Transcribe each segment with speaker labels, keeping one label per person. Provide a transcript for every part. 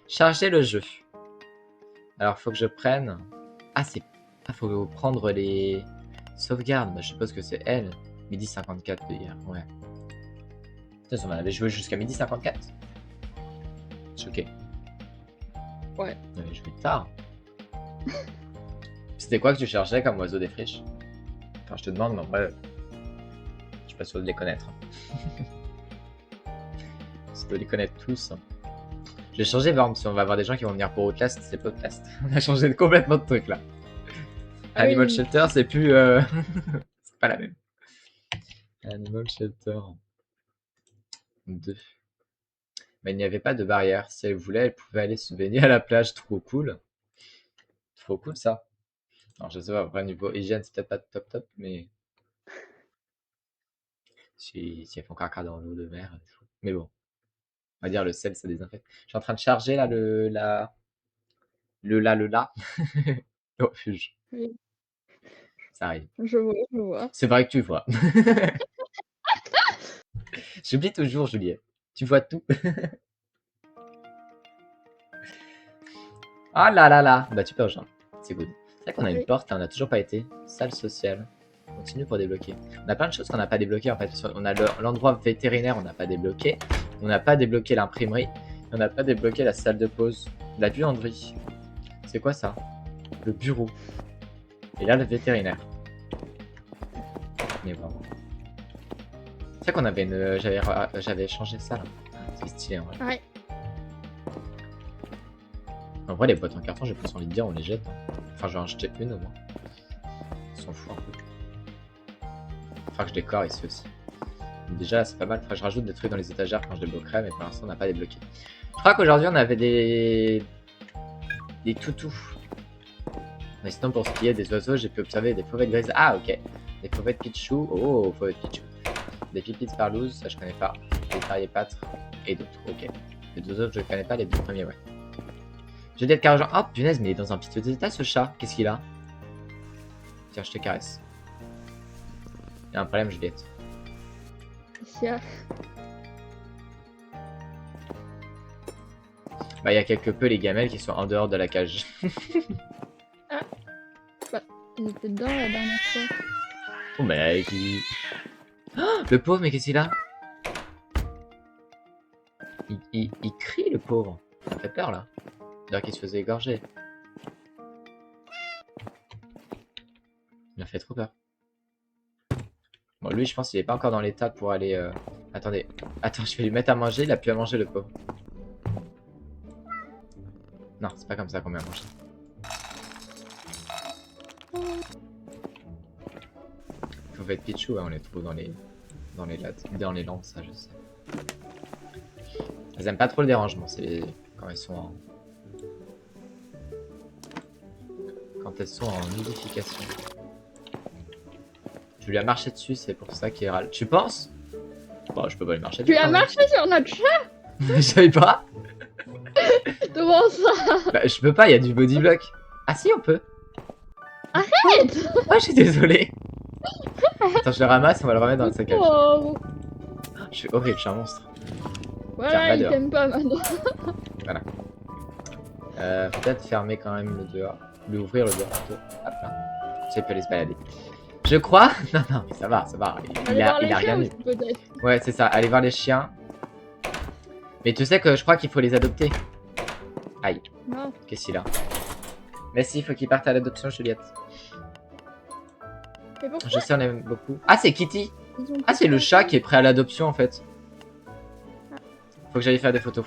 Speaker 1: Charger le jeu. Alors, faut que je prenne... Ah, c'est... Ah, faut prendre les sauvegardes. Bah, je suppose que c'est elle. 12h54 de hier, ouais. Putain, on avait joué jusqu'à 12h54. Choqué.
Speaker 2: Ouais.
Speaker 1: On avait joué tard. C'était quoi que tu cherchais comme oiseau des friches? Enfin, je te demande, mais en vrai, je suis pas sûr de les connaître. Tu dois les connaître tous. J'ai changé, par exemple, si on va avoir des gens qui vont venir pour Outlast, c'est pas Outlast. On a changé complètement de truc là.
Speaker 2: Ah
Speaker 1: Animal
Speaker 2: oui.
Speaker 1: Shelter, c'est plus. C'est pas la même. Animal Shelter 2. Mais il n'y avait pas de barrière. Si elle voulait, elle pouvait aller se baigner à la plage. Trop cool. Trop cool ça. Alors, je sais pas, après, niveau hygiène, c'est peut-être pas top top, mais. Si elles font caca dans l'eau de mer. Mais bon. On va dire le sel, ça désinfecte. Je suis en train de charger là le là. Le refuge.
Speaker 2: Oui,
Speaker 1: Ça arrive.
Speaker 2: je vois, je vois.
Speaker 1: C'est vrai que tu vois. J'oublie toujours, Juliette. Tu vois tout. Ah là là là. Bah tu peux rejoindre. C'est good. C'est vrai qu'on a une
Speaker 2: Oui.
Speaker 1: porte et on n'a toujours pas été. Salle sociale. Continue pour débloquer. On a plein de choses qu'on n'a pas débloquées en fait. On a l'endroit vétérinaire, on n'a pas débloqué. On n'a pas débloqué l'imprimerie. On n'a pas débloqué la salle de pause. La buanderie. C'est quoi ça? Le bureau. Et là le vétérinaire. Mais bon. C'est vrai qu'on avait une. J'avais changé ça là. C'est stylé en vrai.
Speaker 2: Ouais.
Speaker 1: En vrai, les boîtes en carton, j'ai plus envie de dire, on les jette. Enfin, je vais en jeter une au moins. On s'en fout un peu. Faudra que je décore ici aussi. Donc déjà, c'est pas mal. Faudra que je rajoute des trucs dans les étagères quand je débloquerai, mais pour l'instant, on n'a pas débloqué. Je crois qu'aujourd'hui, on avait des toutous. Mais sinon, pour ce qui est des oiseaux, j'ai pu observer des fauvettes grises. Ah, ok. Des fauvettes pitchou. Oh, fauvettes pitchou. Des pipis de parlouse, ça je connais pas. Des tariépâtres et d'autres. Ok. Les deux autres, je connais pas. Les deux premiers, ouais. Je vais être carré. Oh punaise, mais il est dans un piteux état ce chat. Qu'est-ce qu'il a? Tiens, je te caresse. Il y a un problème, Juliette. Bah, il y a quelque peu les gamelles qui sont en dehors de la cage.
Speaker 2: Ah. Bah, ils étaient dedans la dernière fois.
Speaker 1: Oh, mais qui. Oh, le pauvre, mais qu'est-ce qu'il a? Il crie, le pauvre. Ça fait peur là. D'ailleurs qu'il se faisait égorger. Il a fait trop peur. Bon, lui, je pense qu'il est pas encore dans l'état pour aller. Attendez. Attends, je vais lui mettre à manger. Il a plus à manger, le pauvre. Non, c'est pas comme ça qu'on met à manger. Faut être Pichou, hein, on les trouve dans les lampes, ça je sais. Elles aiment pas trop le dérangement, c'est quand elles sont en nidification. Tu lui as marché dessus, c'est pour ça qu'il râle. Tu penses? Bon, je peux pas lui marcher dessus.
Speaker 2: Tu as marché sur notre chat?
Speaker 1: Je savais pas.
Speaker 2: Comment ça?
Speaker 1: Bah, je peux pas, il y a du body block. Ah si, on peut.
Speaker 2: Arrête!
Speaker 1: Oh, je suis désolé. Attends, je le ramasse, on va le remettre dans le saccage.
Speaker 2: Oh.
Speaker 1: Je suis horrible, je suis un monstre.
Speaker 2: Voilà, il t'aime pas maintenant.
Speaker 1: Voilà. Peut-être fermer quand même le dehors. Lui ouvrir le dehors plutôt. Hop là. Ça, il peut aller se balader. Je crois. Non, non, mais ça va, ça va. Il a rien eu. Ouais, c'est ça. Allez voir les chiens. Mais tu sais que je crois qu'il faut les adopter. Aïe.
Speaker 2: Non.
Speaker 1: Qu'est-ce qu'il a? Mais si, il faut qu'il parte à l'adoption, Juliette.
Speaker 2: Mais pourquoi?
Speaker 1: Je sais, on aime beaucoup. Ah, c'est Kitty. Ah, c'est le chat qui est prêt à l'adoption en fait. Faut que j'aille faire des photos.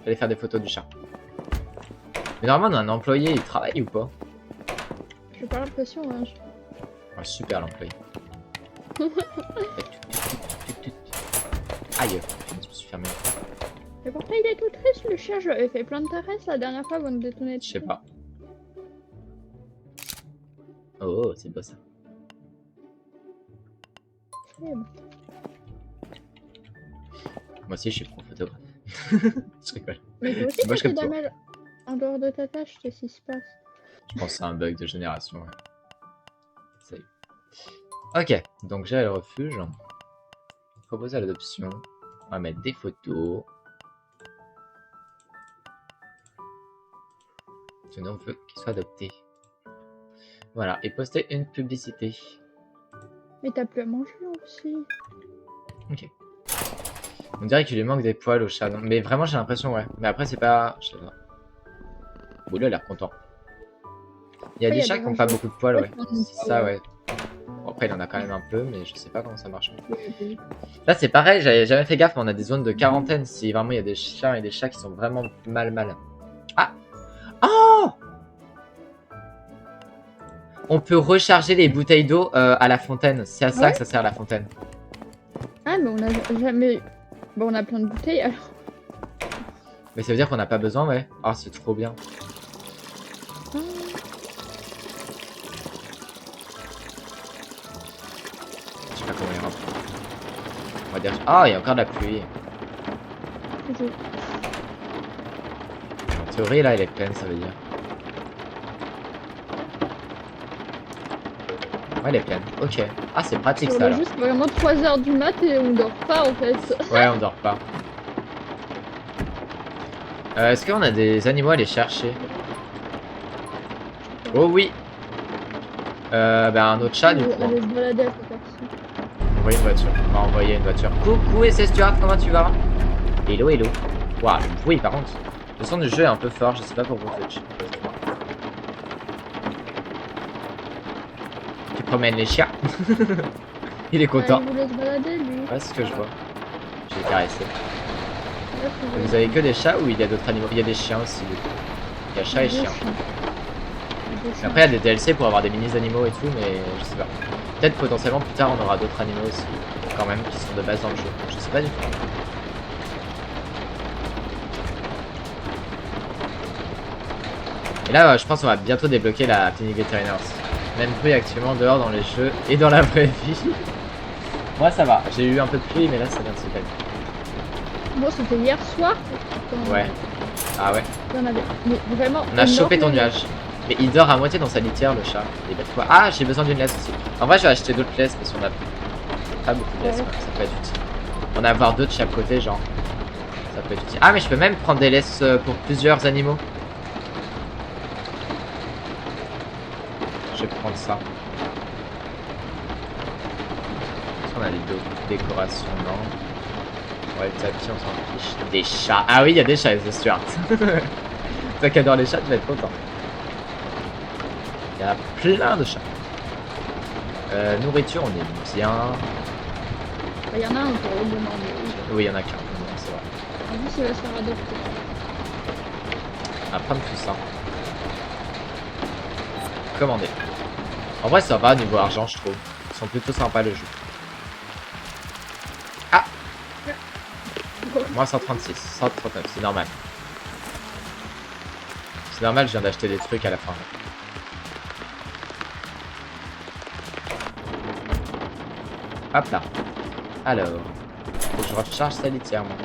Speaker 1: J'allais faire des photos du chat. Mais normalement, on a un employé, il travaille ou pas?
Speaker 2: J'ai pas l'impression, hein.
Speaker 1: Oh, super l'employé. Aïe, je me suis fermé.
Speaker 2: Mais pourquoi il est tout triste le chat? Je lui avais fait plein de caresses la dernière fois avant de détonner.
Speaker 1: Je sais pas. Oh, c'est beau ça.
Speaker 2: Bon.
Speaker 1: Moi aussi, je suis pro photographe. Je rigole.
Speaker 2: Mais toi aussi,
Speaker 1: Moi, je
Speaker 2: t'as des
Speaker 1: capte
Speaker 2: damage en dehors de ta tâche, qu'est-ce qui se passe?
Speaker 1: Je pense que c'est un bug de génération. Ouais. Salut. Ok, donc j'ai le refuge. Proposer à l'adoption. On va mettre des photos. Tenez, on veut qu'il soit adopté. Voilà, et poster une publicité.
Speaker 2: Mais t'as plus à manger aussi.
Speaker 1: Ok. On dirait qu'il lui manque des poils au chat. Non mais vraiment, j'ai l'impression, ouais. Mais après, c'est pas... Je sais pas. Boulot a l'air content. Il y a
Speaker 2: Après,
Speaker 1: des chats qui n'ont pas beaucoup de poils, ouais. C'est ça, ouais. Bon, après, il en a quand même un peu, mais je sais pas comment ça marche. Là, c'est pareil, j'avais jamais fait gaffe, mais on a des zones de quarantaine si vraiment il y a des chiens et des chats qui sont vraiment mal. Ah! Oh! On peut recharger les bouteilles d'eau à la fontaine. C'est à ça que ça sert la fontaine.
Speaker 2: Ah, mais on a jamais. Bon, on a plein de bouteilles alors.
Speaker 1: Mais ça veut dire qu'on n'a pas besoin, ouais. Ah, c'est trop bien.
Speaker 2: Ah.
Speaker 1: Je sais pas comment il rentre. On va dire. Ah, il y a encore de la pluie. En théorie, là, elle est pleine, ça veut dire. Ouais, elle est pleine. Ok. Ah, c'est pratique
Speaker 2: On
Speaker 1: ça
Speaker 2: a
Speaker 1: alors.
Speaker 2: juste vraiment 3h du mat et on dort pas en fait.
Speaker 1: Ouais, on dort pas. Est-ce qu'on a des animaux à aller chercher? Oh oui. Un autre chat du coup.
Speaker 2: Aller se balader à cette heure-ci.
Speaker 1: On voit une voiture. On va envoyer une voiture. Coucou et c'est Stuart, comment tu vas? Hello, hello. Waouh, le bruit par contre. Le son du jeu est un peu fort, je sais pas pour vous Twitch. Tu promènes les chiens. Il est content.
Speaker 2: Il voulait se balader lui.
Speaker 1: Ouais, c'est ce que je vois. Je vais caresser.
Speaker 2: Ouais, c'est
Speaker 1: Vous avez que des chats ou il y a d'autres animaux? Il y a des chiens aussi. Du coup. Il y a chat et chien. Après, il y a des DLC pour avoir des mini-animaux et tout, mais je sais pas. Peut-être potentiellement plus tard on aura d'autres animaux aussi, quand même, qui sont de base dans le jeu. Je sais pas du tout. Et là, je pense qu'on va bientôt débloquer la clinique vétérinaire aussi. Même bruit actuellement dehors dans les jeux et dans la vraie vie. Moi ça va, j'ai eu un peu de pluie, mais là ça vient de se calmer.
Speaker 2: Bon, c'était hier soir.
Speaker 1: Ouais. Ah ouais.
Speaker 2: Il y en avait. Mais vraiment.
Speaker 1: On a chopé ton
Speaker 2: énormément.
Speaker 1: nuage. Mais il dort à moitié dans sa litière, le chat. Il est bête quoi. Ah, j'ai besoin d'une laisse aussi. En vrai, je vais acheter d'autres laisses parce qu'on a pas beaucoup de laisses.
Speaker 2: Ouais.
Speaker 1: Ouais. Ça peut être utile. On a avoir deux de chaque côté, genre. Ça peut être utile. Ah, mais je peux même prendre des laisses pour plusieurs animaux. Je vais prendre ça. Est-ce qu'on a des décorations? Non. Ouais, le tapis, on s'en fiche. Des chats. Ah oui, il y a des chats, c'est sûr. Toi qui adore les chats, tu vas être content. Il y a plein de chats. Nourriture, on est bien.
Speaker 2: Il y en a un pour le moment. Mais
Speaker 1: Oui, il y en a qu'un. C'est vrai.
Speaker 2: en plus, il va se faire adopter.
Speaker 1: On va prendre tout ça. Commander. En vrai, ça va niveau argent, je trouve. Ils sont plutôt sympas le jeu. Ah! Moins 136, 139, c'est normal. C'est normal, je viens d'acheter des trucs à la fin. Hop là. Alors. Faut que je recharge sa litière, moi.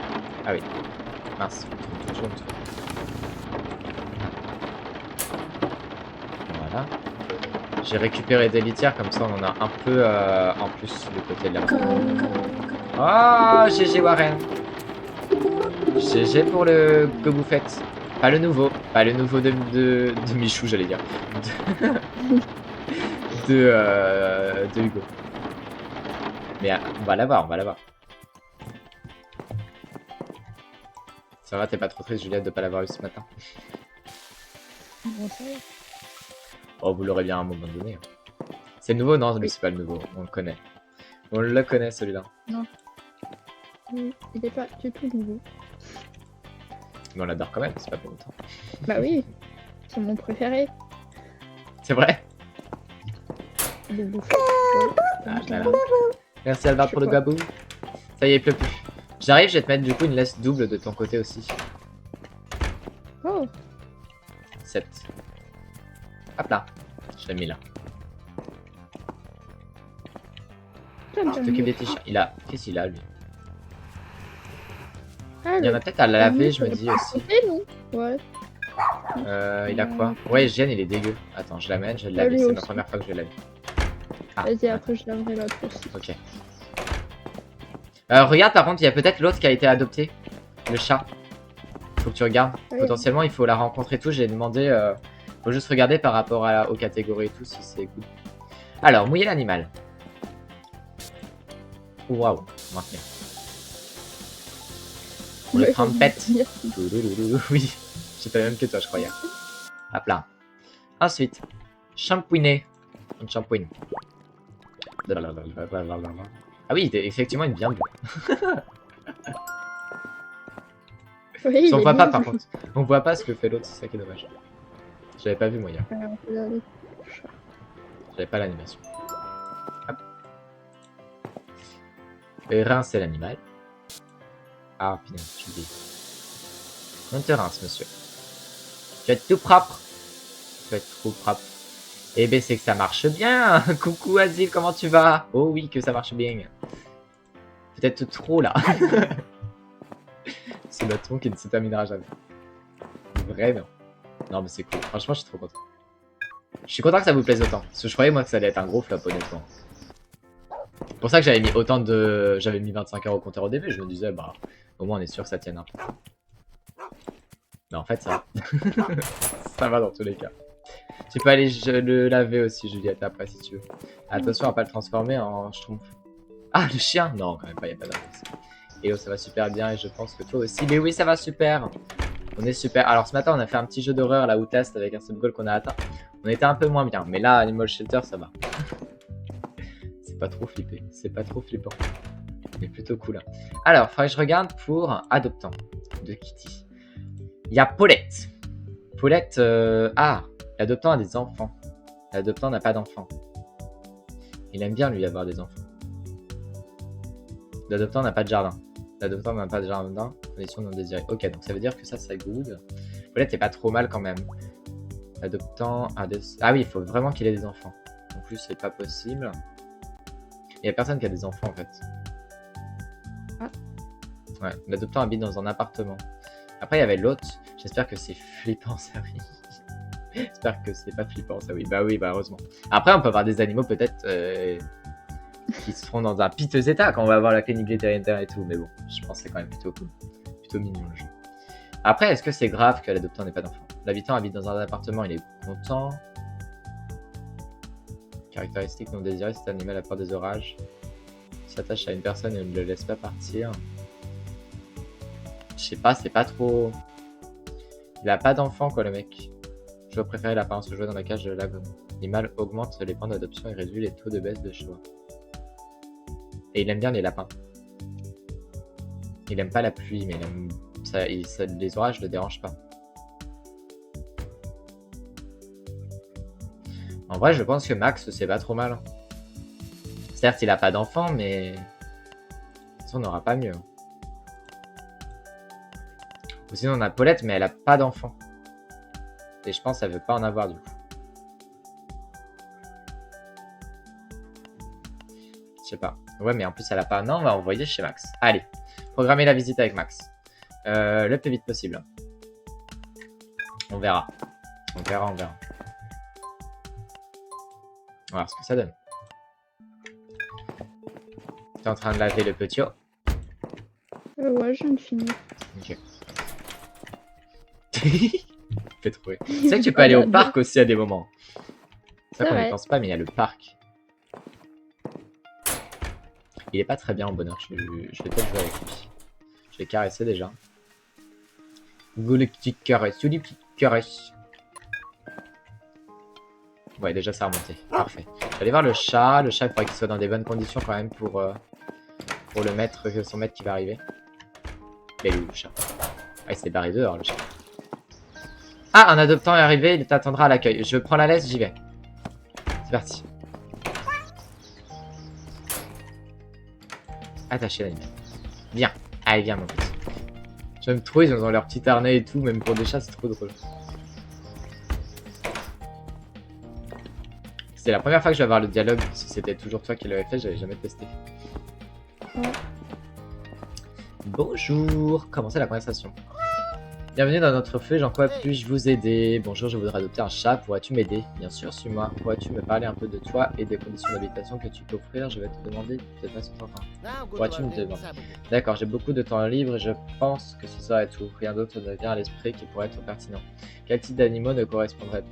Speaker 1: Ah oui. Mince, je tourne. Voilà. J'ai récupéré des litières, comme ça on en a un peu en plus du côté de la... Oh, GG Warren. GG pour le Gobouffette. Pas le nouveau. Pas le nouveau de Michou, j'allais dire. De Hugo. Mais on va l'avoir, on va l'avoir. Ça va, t'es pas trop triste, Juliette, de pas l'avoir eu ce matin?
Speaker 2: Bon, ça va.
Speaker 1: Oh, vous l'aurez bien à un moment donné. C'est le nouveau? Non, mais c'est pas le nouveau. On le connaît. On le connaît, celui-là.
Speaker 2: Non. Oui, il est pas du tout nouveau.
Speaker 1: Mais on l'adore quand même, c'est pas pour longtemps.
Speaker 2: Bah oui, c'est mon préféré.
Speaker 1: C'est vrai?
Speaker 2: Le bouffon.
Speaker 1: Ah, là, là. Merci Albert pour le gabou. Ça y est, il pleut plus. J'arrive, je vais te mettre du coup une laisse double de ton côté aussi.
Speaker 2: Oh,
Speaker 1: 7. Hop là. Je l'ai mis là.
Speaker 2: j'aime
Speaker 1: Tu
Speaker 2: bien.
Speaker 1: t'occupes des t-shirts. Il a... Qu'est-ce qu'il a lui?
Speaker 2: Ah,
Speaker 1: Il y en a peut-être à laver, je me dis
Speaker 2: à
Speaker 1: aussi.
Speaker 2: côté, non? Ouais.
Speaker 1: Il a quoi? Ouais, Jeanne, il est dégueu. Attends, je l'amène, je vais le
Speaker 2: Ah,
Speaker 1: laver.
Speaker 2: lui
Speaker 1: C'est ma
Speaker 2: aussi.
Speaker 1: première fois que je vais le laver. Ah,
Speaker 2: Vas-y,
Speaker 1: ouais.
Speaker 2: après je laverai l'autre aussi.
Speaker 1: Ok. Regarde, par contre, il y a peut-être l'autre qui a été adopté. Le chat. Faut que tu regardes.
Speaker 2: Oui.
Speaker 1: Potentiellement, il faut la rencontrer tout. J'ai demandé Faut juste regarder par rapport aux catégories et tout si c'est good. Alors, mouiller l'animal. Waouh, maintenant. On le trompette. Oui, j'étais même que toi, je croyais. Hop là. Ensuite, shampouiner. On shampouine. Ah oui, effectivement, une bien bleue.
Speaker 2: Oui,
Speaker 1: On
Speaker 2: il
Speaker 1: voit
Speaker 2: est
Speaker 1: pas
Speaker 2: beau.
Speaker 1: par contre. On voit pas ce que fait l'autre, c'est ça qui est dommage. J'avais pas vu moi hier. J'avais pas l'animation. Hop. Et rincer l'animal. Ah putain, je dis. On te rince, monsieur. Tu vas être tout propre. Tu vas être trop propre. Eh ben c'est que ça marche bien. Coucou Asile, comment tu vas? Oh oui, que ça marche bien. Peut-être trop là. Ce bâton qui ne se terminera jamais. Vraiment. Non mais c'est cool. Franchement, je suis trop content. Je suis content que ça vous plaise autant. Parce que je croyais moi que ça allait être un gros flop honnêtement. C'est pour ça que j'avais mis autant de... J'avais mis 25 € au compteur au début. Je me disais, bah, au moins on est sûr que ça tienne un peu. Mais en fait, ça va. Ça va dans tous les cas. Tu peux aller le laver aussi, Juliette, après si tu veux. Attention à pas le transformer en schtroumpf. Ah, le chien? Non, quand même pas, il n'y a pas d'indice. Et oh, ça va super bien et je pense que toi aussi. Mais oui, ça va super. On est super. Alors ce matin, on a fait un petit jeu d'horreur là où test avec un sub goal qu'on a atteint. On était un peu moins bien. Mais là, Animal Shelter, ça va. C'est pas trop flippé. C'est pas trop flippant. Mais plutôt cool. Alors, faudrait que je regarde pour adoptant de Kitty. Il y a Paulette. Paulette, ah, l'adoptant a des enfants. L'adoptant n'a pas d'enfants. Il aime bien lui avoir des enfants. L'adoptant n'a pas de jardin. L'adoptant n'a pas de jardin. Condition non désirée. Ok, donc ça veut dire que ça, c'est good. Paulette est pas trop mal quand même. L'adoptant a des... Ah oui, il faut vraiment qu'il ait des enfants. En plus, c'est pas possible. Il y a personne qui a des enfants en fait.
Speaker 2: Ah.
Speaker 1: Ouais, l'adoptant habite dans un appartement. Après, il y avait l'autre. J'espère que c'est flippant, ça oui. J'espère que c'est pas flippant, ça oui. Bah oui, bah heureusement. Après, on peut avoir des animaux peut-être qui seront dans un piteux état quand on va voir la clinique vétérinaire et tout. Mais bon, je pense que c'est quand même plutôt cool. Plutôt mignon le jeu. Après, est-ce que c'est grave que l'adoptant n'ait pas d'enfant? L'habitant habite dans un appartement, il est content. Caractéristique non désirée, cet animal a peur des orages. Il s'attache à une personne et ne le laisse pas partir. Je sais pas, c'est pas trop... Il a pas d'enfant quoi le mec. Je dois préférer l'apparence de jouer dans la cage de l'animal. L'animal augmente les points d'adoption et réduit les taux de baisse de choix. Et il aime bien les lapins. Il aime pas la pluie, mais il aime... les orages le dérangent pas. En vrai, je pense que Max, c'est pas trop mal. Certes, il a pas d'enfant, mais... on n'aura pas mieux. Ou sinon, on a Paulette, mais elle a pas d'enfant. Et je pense qu'elle veut pas en avoir, du coup. Je sais pas. Ouais, mais en plus, elle a pas... Non, on va envoyer chez Max. Allez, programmer la visite avec Max. Le plus vite possible. On verra. On verra. On va voir ce que ça donne. T'es en train de laver le petit eau?
Speaker 2: Ouais, je viens de finir.
Speaker 1: Ok. Fait trouver. C'est vrai que tu peux aller au parc aussi à des moments. C'est vrai qu'on n'y pense pas, mais il y a le parc. Il est pas très bien en bonheur. Je vais peut-être jouer avec lui. Je vais caresser déjà. Go les petites caresses. Les petites caresses. Ouais, déjà ça a remonté. Parfait. Je vais aller voir le chat. Le chat, il faudrait qu'il soit dans des bonnes conditions quand même pour le maître, son maître qui va arriver. Il est où le chat? Ah, il s'est barré dehors le chat. Ah, un adoptant est arrivé, il t'attendra à l'accueil. Je prends la laisse, j'y vais. C'est parti. Attacher l'animal. Viens. Allez, viens mon petit. J'aime trop, ils ont dans leur petit harnais et tout, même pour des chats, c'est trop drôle. C'est la première fois que je vais avoir le dialogue. Si c'était toujours toi qui l'avais fait, j'avais jamais testé.
Speaker 2: Ouais.
Speaker 1: Bonjour, commencez la conversation. Bienvenue dans notre feu, en quoi puis-je vous aider? Bonjour, je voudrais adopter un chat, pourrais-tu m'aider? Bien sûr, suis-moi. Pourrais-tu me parler un peu de toi et des conditions d'habitation que tu peux offrir? Je vais te demander de façon certain. Pourrais-tu me demander? D'accord, j'ai beaucoup de temps libre et je pense que ce serait tout. Rien d'autre ne vient à l'esprit qui pourrait être pertinent. Quel type d'animaux ne correspondrait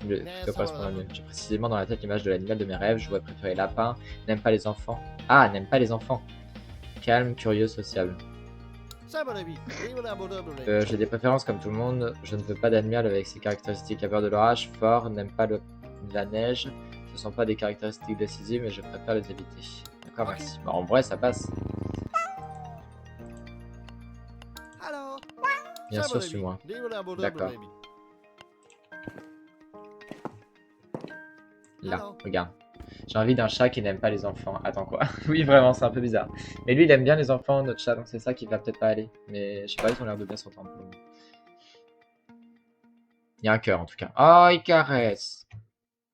Speaker 1: Le plutôt correspond à mieux. J'ai précisément dans la tête l'image de l'animal de mes rêves. Je vois préférer lapin. N'aime pas les enfants. Ah, n'aime pas les enfants. Calme, curieux, sociable. J'ai des préférences comme tout le monde. Je ne veux pas d'animal avec ses caractéristiques à peur de l'orage. Fort, n'aime pas la neige. Ce ne sont pas des caractéristiques décisives, mais je préfère les éviter. D'accord, merci. Bon, en vrai, ça passe. Bien sûr, suis-moi. D'accord. Là, regarde. J'ai envie d'un chat qui n'aime pas les enfants. Attends quoi? Oui, vraiment, c'est un peu bizarre. Mais lui, il aime bien les enfants, notre chat, donc c'est ça qui va peut-être pas aller. Mais je sais pas, ils ont l'air de bien s'entendre. Il y a un cœur en tout cas. Oh, il caresse.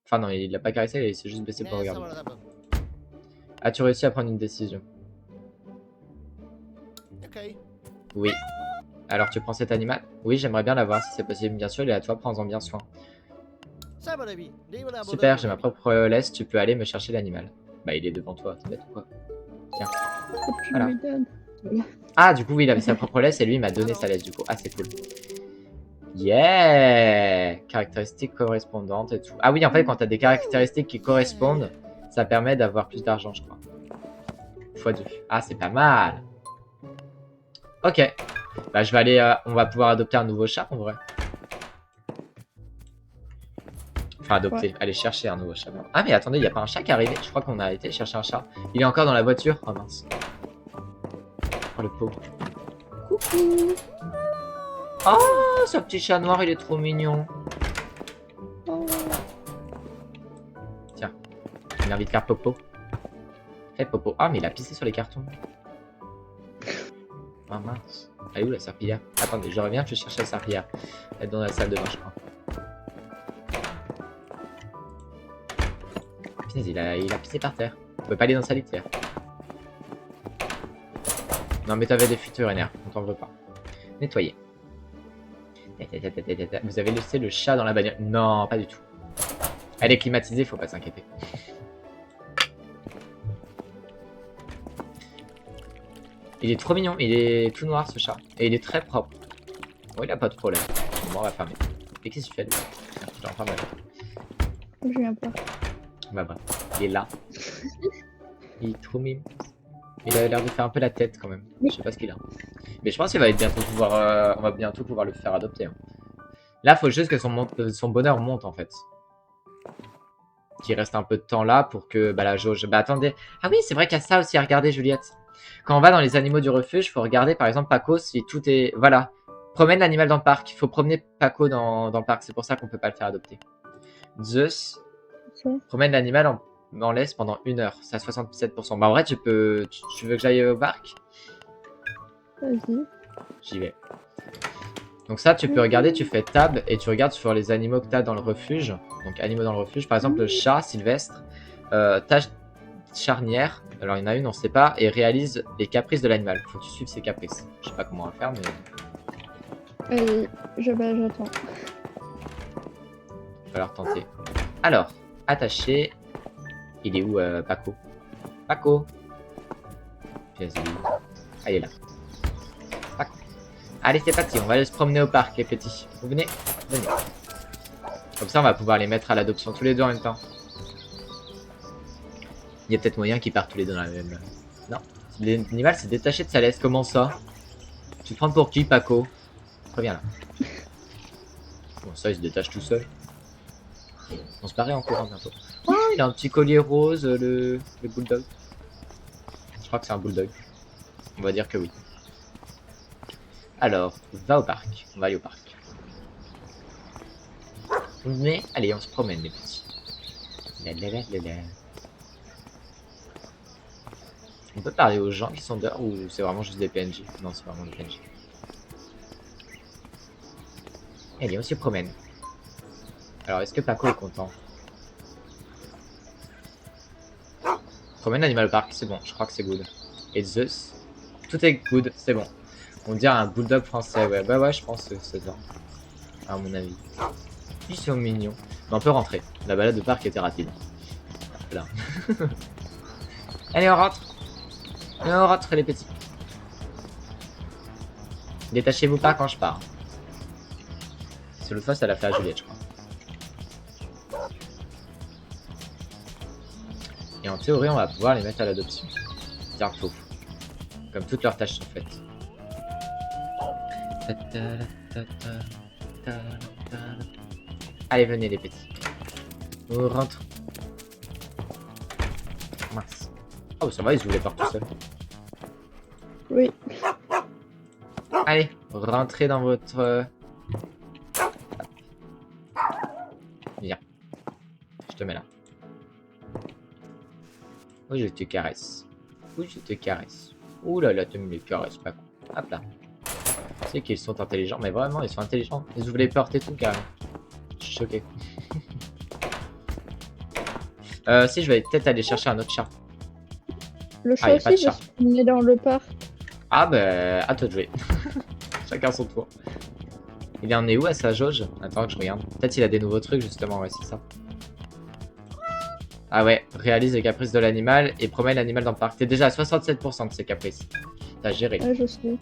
Speaker 1: Enfin non, il l'a pas caressé, il s'est juste baissé pour regarder. As-tu réussi à prendre une décision? Oui. Alors tu prends cet animal? Oui, j'aimerais bien l'avoir si c'est possible. Bien sûr, il est à toi, prends-en bien soin. Super, j'ai ma propre laisse, tu peux aller me chercher l'animal. Bah il est devant toi, t'es bête ou quoi? Tiens. Voilà. Ah du coup oui, il avait sa propre laisse et lui il m'a donné sa laisse du coup. Ah c'est cool. Yeah! Caractéristiques correspondantes et tout. Ah oui, en fait quand t'as des caractéristiques qui correspondent, ça permet d'avoir plus d'argent je crois. x2. Ah c'est pas mal. Ok. Bah je vais aller, on va pouvoir adopter un nouveau chat en vrai. Enfin, adopter, ouais. Aller chercher un nouveau chat. Ah, mais attendez, il n'y a pas un chat qui est arrivé. Je crois qu'on a été chercher un chat. Il est encore dans la voiture. Oh mince. Oh le pauvre. Coucou. Oh, ce petit chat noir, il est trop mignon. Oh. Tiens, il a envie de faire popo. Fais popo. Ah, mais il a pissé sur les cartons. Oh mince. Elle est où la serpillière? Attendez, je reviens, je vais chercher la serpillière. Elle est dans la salle de bain, je crois. Il a pissé par terre. On peut pas aller dans sa litière. Non mais t'avais des fuites urinaires, on t'en veut pas. Nettoyer. Vous avez laissé le chat dans la bagnole. Non, pas du tout. Elle est climatisée, faut pas s'inquiéter. Il est trop mignon, il est tout noir ce chat. Et il est très propre. Bon, il a pas de problème. Bon, on va fermer. Et qu'est-ce que tu fais? Je l'enferme là.
Speaker 2: Je viens pas.
Speaker 1: Bah bref, il est là. Il est trop mime. Il a l'air de faire un peu la tête quand même. Je sais pas ce qu'il a. Mais je pense qu'il va bientôt pouvoir, on va bientôt pouvoir le faire adopter. Hein. Là, faut juste que son bonheur monte en fait. Qu'il reste un peu de temps là pour que la jauge. Bah attendez. Ah oui, c'est vrai qu'il y a ça aussi à regarder, Juliette. Quand on va dans les animaux du refuge, faut regarder par exemple Paco si tout est. Voilà. Promène l'animal dans le parc. Il faut promener Paco dans le parc. C'est pour ça qu'on peut pas le faire adopter. Zeus. Promène l'animal en laisse pendant 1 heure. C'est à 67%. Bah en vrai, tu veux que j'aille au parc?
Speaker 2: Vas-y.
Speaker 1: J'y vais. Donc ça, tu peux regarder, tu fais tab et tu regardes sur les animaux que tu as dans le refuge. Donc animaux dans le refuge. Par exemple, le chat sylvestre. Tâche charnière. Alors il y en a une, on sait pas. Et réalise les caprices de l'animal. Faut que tu suives ses caprices. Je sais pas comment on va faire, mais...
Speaker 2: Allez, j'attends.
Speaker 1: Il va falloir tenter. Alors... Attaché. Il est où Paco? Paco. Vas-y. Ah, il est là. Paco. Allez, c'est parti. On va aller se promener au parc, les petits. Vous venez? Venez. Comme ça, on va pouvoir les mettre à l'adoption tous les deux en même temps. Il y a peut-être moyen qu'ils partent tous les deux dans la même... Non. L'animal s'est détaché de sa laisse. Comment ça? Tu te prends pour qui, Paco? Reviens là. Bon, ça, il se détache tout seul. On se barrait en courant bientôt. Oh, il a un petit collier rose, le bulldog. Je crois que c'est un bulldog. On va dire que oui. Alors, va au parc. On va aller au parc. Mais, allez, on se promène, les petits. On peut parler aux gens qui sont dehors ou c'est vraiment juste des PNJ? Non, c'est vraiment des PNJ. Allez, on se promène. Alors, est-ce que Paco est content? Promène l'animal au parc, c'est bon, je crois que c'est good. Et Zeus, tout est good, c'est bon. On dirait un bulldog français, ouais, bah ouais, je pense que c'est ça. À mon avis. Ils sont mignons. Mais on peut rentrer. La balade de parc était rapide. Voilà. Allez, on rentre. Allez, on rentre, les petits. Détachez-vous pas quand je pars. C'est l'autre fois, ça l'a fait à Juliette, je crois. en théorie, on va pouvoir les mettre à l'adoption. Bientôt. Comme toutes leurs tâches sont faites. Allez, venez les petits. On rentre. Mince. Oh, ça va, ils ouvrent les portes tout seuls.
Speaker 2: Oui.
Speaker 1: Allez, rentrez dans votre... Viens. Je te mets là. Oui, je te caresse. Oui, je te caresse. Ouh là là, tu me les caresses, pas con. Hop là. C'est qu'ils sont intelligents, mais vraiment, ils sont intelligents. Ils ouvrent les portes et tout, carrément. Je suis choqué. Si, je vais peut-être aller chercher un autre chat.
Speaker 2: Le
Speaker 1: y
Speaker 2: chat
Speaker 1: a pas de
Speaker 2: aussi,
Speaker 1: chat.
Speaker 2: parce qu'il est dans le parc.
Speaker 1: Ah bah, à toi de jouer. Chacun son tour. Il en est où à sa jauge? Attends que je regarde. Peut-être il a des nouveaux trucs justement, ouais c'est ça. Ah ouais, réalise les caprices de l'animal et promène l'animal dans le parc. T'es déjà à 67% de ses caprices. T'as géré.
Speaker 2: Ouais, je sais.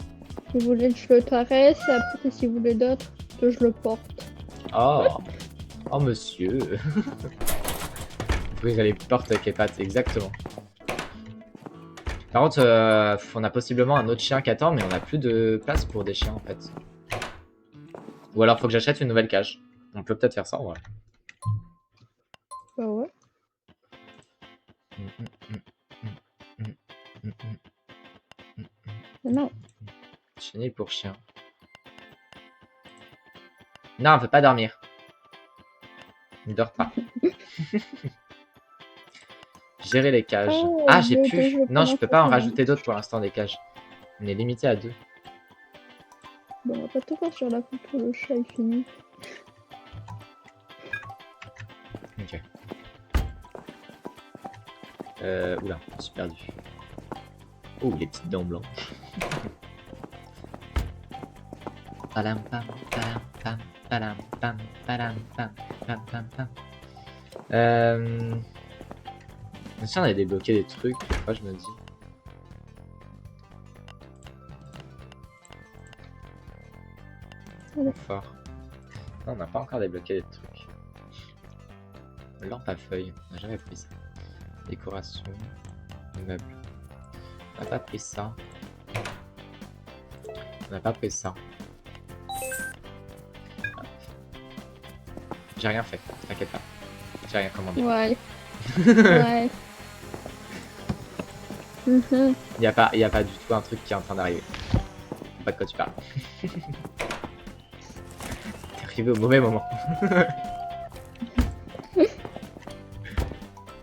Speaker 2: Si vous voulez que je le caresse, et après si vous voulez d'autres, que je le porte.
Speaker 1: Oh, oh monsieur. Ouvrir les portes avec les pattes, exactement. Par contre, on a possiblement un autre chien qui attend, mais on n'a plus de place pour des chiens en fait. Ou alors faut que j'achète une nouvelle cage. On peut peut-être faire ça en vrai.
Speaker 2: Bah ouais. Mais non.
Speaker 1: Chenille pour chien. Non, on peut pas dormir. Ne dors pas. Gérer les cages.
Speaker 2: Oh,
Speaker 1: Ah, j'ai
Speaker 2: je
Speaker 1: pu.
Speaker 2: veux
Speaker 1: Non, je
Speaker 2: pas
Speaker 1: peux pas en
Speaker 2: faire ça.
Speaker 1: rajouter d'autres pour l'instant des cages. On est limité à 2.
Speaker 2: Bon, on va pas tout faire sur la coupe pour le chat est fini.
Speaker 1: Ok. Oula, je suis perdu. Oh, les petites dents blanches. Palam pam, palam pam, palam pam, palam pam, pam pam pam. Si on avait débloqué des trucs, moi je me dis.
Speaker 2: Allez.
Speaker 1: Fort. Non, on n'a pas encore débloqué des trucs. Lampe à feuilles, on n'a jamais pris ça. Décoration, meubles. On n'a pas pris ça. On n'a pas pris ça. Hop. J'ai rien fait, t'inquiète pas. J'ai rien commandé.
Speaker 2: Ouais. Ouais. Mhm.
Speaker 1: Y a pas du tout un truc qui est en train d'arriver. Je sais pas de quoi tu parles. T'es arrivé au mauvais moment.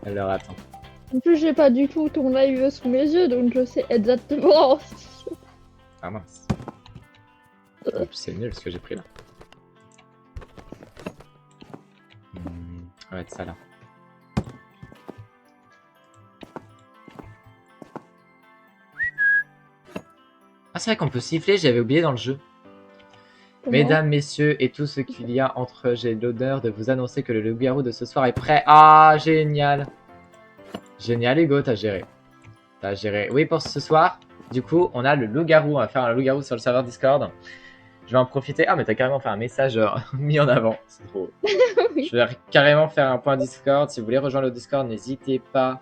Speaker 1: Alors attends.
Speaker 2: En plus, j'ai pas du tout ton live sous mes yeux, donc je sais exactement.
Speaker 1: Ah mince. C'est nul ce que j'ai pris là. On va mettre ça là. Ah c'est vrai qu'on peut siffler, j'avais oublié dans le jeu.
Speaker 2: Comment
Speaker 1: Mesdames, messieurs et tout ce qu'il y a entre, j'ai l'honneur de vous annoncer que le loup-garou de ce soir est prêt. Ah génial. Génial Hugo, t'as géré. T'as géré. Oui pour ce soir, du coup on a le loup-garou, on va faire un loup-garou sur le serveur Discord. Je vais en profiter. Ah mais t'as carrément fait un message mis en avant, c'est trop.
Speaker 2: Oui.
Speaker 1: Je vais carrément faire un point Discord. Si vous voulez rejoindre le Discord, n'hésitez pas.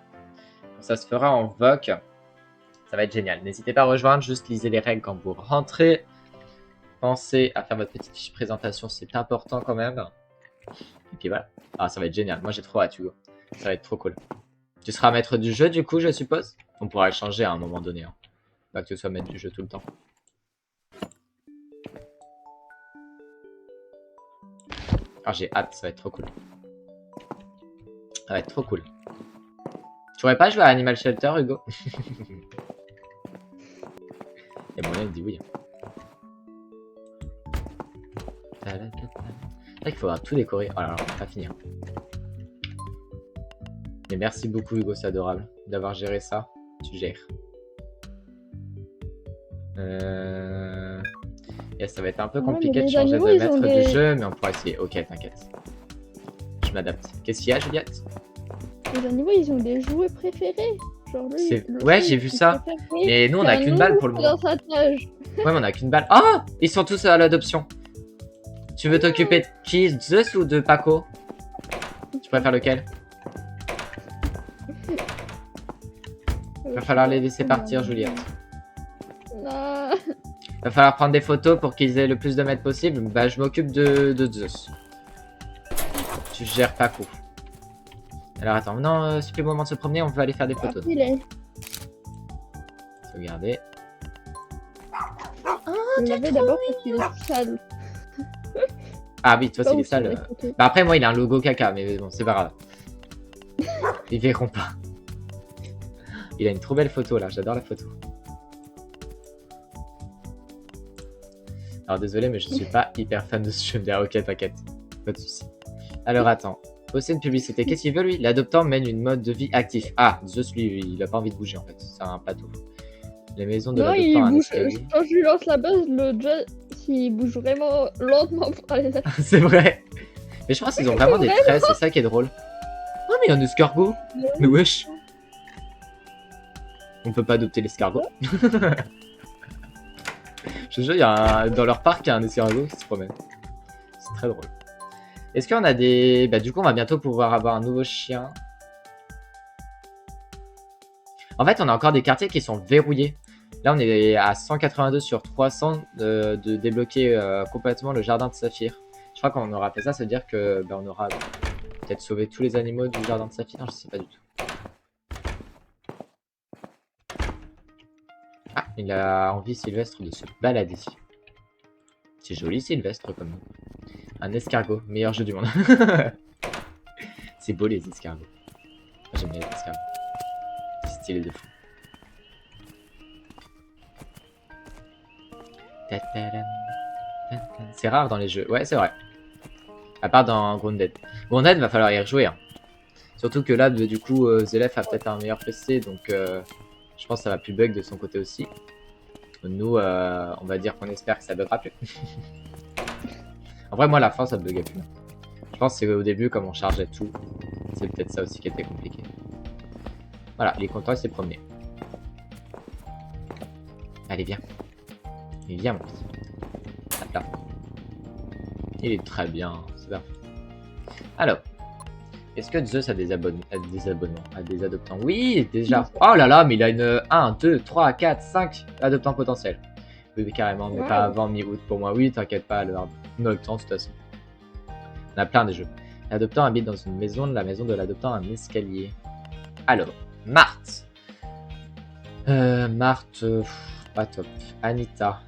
Speaker 1: Ça se fera en VOC. Ça va être génial. N'hésitez pas à rejoindre. Juste lisez les règles quand vous rentrez. Pensez à faire votre petite fiche présentation. C'est important quand même. Et puis voilà. Ah, ça va être génial. Moi, j'ai trop hâte, Hugo. Ça va être trop cool. Tu seras maître du jeu, du coup, je suppose. On pourra échanger à un moment donné. Hein. Pas que tu sois maître du jeu tout le temps. Ah, j'ai hâte. Ça va être trop cool. Ça va être trop cool. Tu pourrais pas jouer à Animal Shelter, Hugo? Et bon, là, il dit oui. C'est vrai qu'il faudra tout décorer. Oh là là, on va pas finir. Mais merci beaucoup, Hugo, c'est adorable d'avoir géré ça. Tu gères. Yes, ça va être un peu compliqué de changer de maître du jeu, mais on pourra essayer. Ok, t'inquiète. Je m'adapte. Qu'est-ce qu'il y a, Juliette?
Speaker 2: Les animaux, ils ont des jouets préférés. Genre lui,
Speaker 1: ouais, j'ai vu ça. Mais nous, on a qu'une balle pour le moment.
Speaker 2: Dans sa cage.
Speaker 1: Ouais, mais on a qu'une balle. Oh, ils sont tous à l'adoption. Tu veux t'occuper de qui, Zeus ou de Paco? Tu préfères lequel? Va falloir les laisser partir, Juliette.
Speaker 2: Non.
Speaker 1: Va falloir prendre des photos pour qu'ils aient le plus de mètres possible. Bah, je m'occupe de Zeus. Tu gères Paco. Alors attends, non, c'est plus le moment de se promener, on peut aller faire des photos. Regardez.
Speaker 2: Je l'avais d'abord parce qu'il est sale.
Speaker 1: Ah oui, toi
Speaker 2: Pas
Speaker 1: c'est les
Speaker 2: où sont les
Speaker 1: salles.
Speaker 2: photos.
Speaker 1: Bah après moi il a un logo caca, mais bon c'est pas grave. Ils verront pas. Il a une trop belle photo là, j'adore la photo. Alors désolé mais je suis pas hyper fan de ce jeu. Ah ok t'inquiète, pas de soucis. Alors attends, poster une publicité, qu'est-ce qu'il veut lui? L'adoptant mène une mode de vie actif. Ah, Zeus lui, il a pas envie de bouger en fait, c'est un plateau. Les maisons de
Speaker 2: Non, il
Speaker 1: l'adoptant à un
Speaker 2: bouge.
Speaker 1: escalier.
Speaker 2: Quand je lui lance la base, le jet, il bouge vraiment lentement pour aller là.
Speaker 1: C'est vrai. Mais je pense qu'ils ont vraiment des traits, c'est ça qui est drôle. Oh mais il y a un escargot. Mais wesh. On peut pas adopter l'escargot. Je te jure, il y a dans leur parc, il y a un escargot qui se promène. C'est très drôle. Est-ce qu'on a des... Bah du coup, on va bientôt pouvoir avoir un nouveau chien. En fait, on a encore des quartiers qui sont verrouillés. Là, on est à 182 sur 300 de débloquer complètement le jardin de Saphir. Je crois qu'on aura fait ça, ça veut dire que bah, on aura peut-être sauvé tous les animaux du jardin de Saphir. Je sais pas du tout. Ah, il a envie Sylvestre de se balader. C'est joli Sylvestre comme nom. Un escargot, meilleur jeu du monde. C'est beau les escargots. Moi, j'aime bien les escargots. C'est stylé de fou. C'est rare dans les jeux. Ouais, c'est vrai. À part dans Grounded. Grounded, va falloir y rejouer. Hein. Surtout que là, du coup, Zelef a peut-être un meilleur PC, donc je pense que ça va plus bug de son côté aussi. Nous, on va dire qu'on espère que ça buggera plus. En vrai, moi, à la fin, ça buguait plus. Je pense que c'est au début, comme on chargeait tout. C'est peut-être ça aussi qui était compliqué. Voilà, il est content, il s'est promené. Allez, viens. Viens, mon petit. Hop là. Il est très bien, c'est parfait. Alors, est-ce que Zeus a des abonnements, a des adoptants? Oui, déjà. Oh là là, mais il a une 1, 2, 3, 4, 5 adoptants potentiels. Oui, carrément, mais pas avant mi-août pour moi. Oui, t'inquiète pas, on a le temps de toute façon. On a plein des jeux. L'adoptant habite dans une maison, la maison de l'adoptant a un escalier. Alors, Marthe. Marthe, pas top. Anita.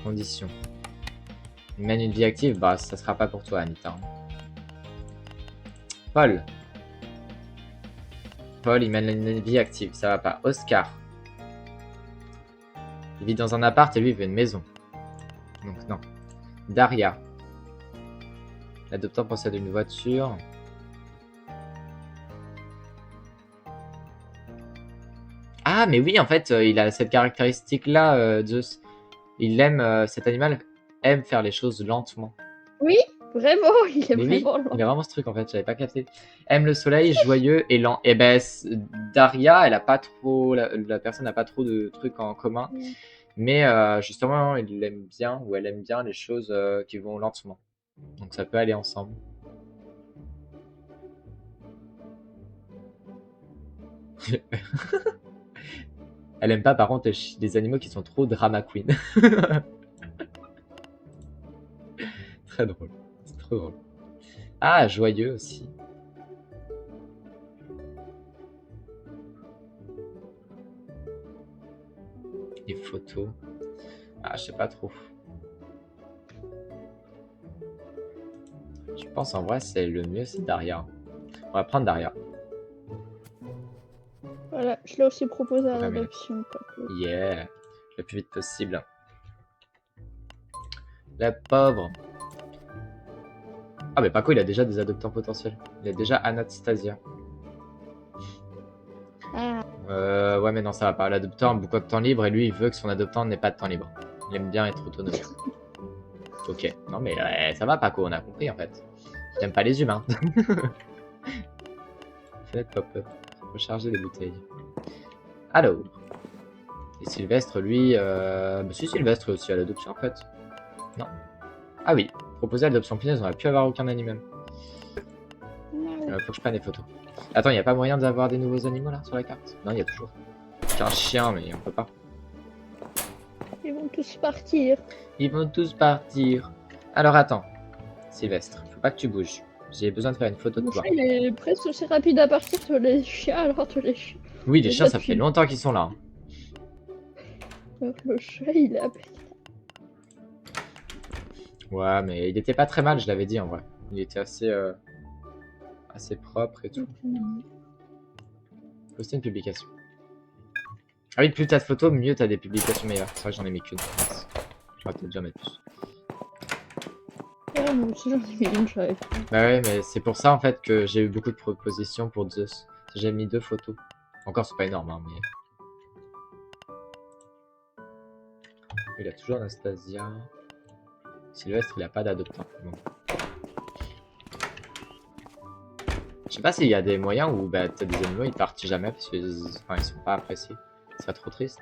Speaker 1: Conditions. Il mène une vie active, bah ça sera pas pour toi Anita. Paul. Paul, il mène une vie active, ça va pas. Oscar. Il vit dans un appart et lui il veut une maison. Donc non. Daria. L'adoptant possède une voiture. Ah mais oui en fait il a cette caractéristique là Zeus. Il aime, cet animal aime faire les choses lentement.
Speaker 2: Oui, vraiment, il est
Speaker 1: Mais oui,
Speaker 2: vraiment lent.
Speaker 1: il a vraiment ce truc en fait, j'avais pas capté. Aime le soleil, joyeux et lent. Et ben Daria, elle a pas trop, la personne n'a pas trop de trucs en commun. Mais justement, il aime bien ou elle aime bien les choses qui vont lentement. Donc ça peut aller ensemble. Elle aime pas par contre les animaux qui sont trop drama queen. Très drôle. C'est trop drôle. Ah, joyeux aussi. Les photos. Ah, je sais pas trop. Je pense en vrai c'est le mieux c'est Daria. On va prendre Daria.
Speaker 2: Voilà, je l'ai aussi proposé à
Speaker 1: Ouais, mais-
Speaker 2: l'adoption.
Speaker 1: Yeah. Le plus vite possible. La pauvre. Ah mais Paco il a déjà des adoptants potentiels. Il a déjà Anastasia.
Speaker 2: Ah,
Speaker 1: Ouais mais non ça va pas. L'adoptant a beaucoup de temps libre et lui il veut que son adoptant n'ait pas de temps libre. Il aime bien être autonome. Ok. Non mais ça va Paco, on a compris en fait. J'aime pas les humains. Fenêtre pop-up. Recharger les bouteilles. Alors. Et Sylvestre lui... si Sylvestre aussi à l'adoption en fait. Non. Ah oui. Proposer à l'adoption punaise, on va plus avoir aucun animal.
Speaker 2: non.
Speaker 1: Faut que je prenne des photos. Attends, il n'y a pas moyen d'avoir des nouveaux animaux là sur la carte? Non, il y a toujours. qu'un chien, mais on peut pas.
Speaker 2: Ils vont tous partir.
Speaker 1: Ils vont tous partir. Alors attends, Sylvestre, faut pas que tu bouges. J'ai besoin de faire une photo de
Speaker 2: Le
Speaker 1: toi.
Speaker 2: chat, il est presque aussi rapide à partir que les chiens, alors que les chiens.
Speaker 1: Oui, les
Speaker 2: Mais
Speaker 1: chiens,
Speaker 2: ça
Speaker 1: ça fait
Speaker 2: tue.
Speaker 1: longtemps qu'ils sont là. Hein.
Speaker 2: Alors que le chat, il est à peine.
Speaker 1: Ouais, mais il était pas très mal, je l'avais dit en vrai. Il était assez propre et tout. Poster une publication. Ah oui, plus t'as de photos, mieux t'as des publications meilleures. C'est vrai que j'en ai mis qu'une. J'aurais peut-être déjà mettre plus.
Speaker 2: Ah, moi aussi, j'en ai mis une, j'arrive pas.
Speaker 1: Bah ouais, mais c'est pour ça en fait que j'ai eu beaucoup de propositions pour Zeus. J'ai mis 2 photos. Encore, c'est pas énorme, hein, mais. Il a toujours Anastasia. Sylvestre, il a pas d'adoptant. Bon. Je sais pas s'il y a des moyens où bah, t'as des animaux, ils partent jamais parce qu'ils enfin, ils sont pas appréciés. Ce serait trop triste.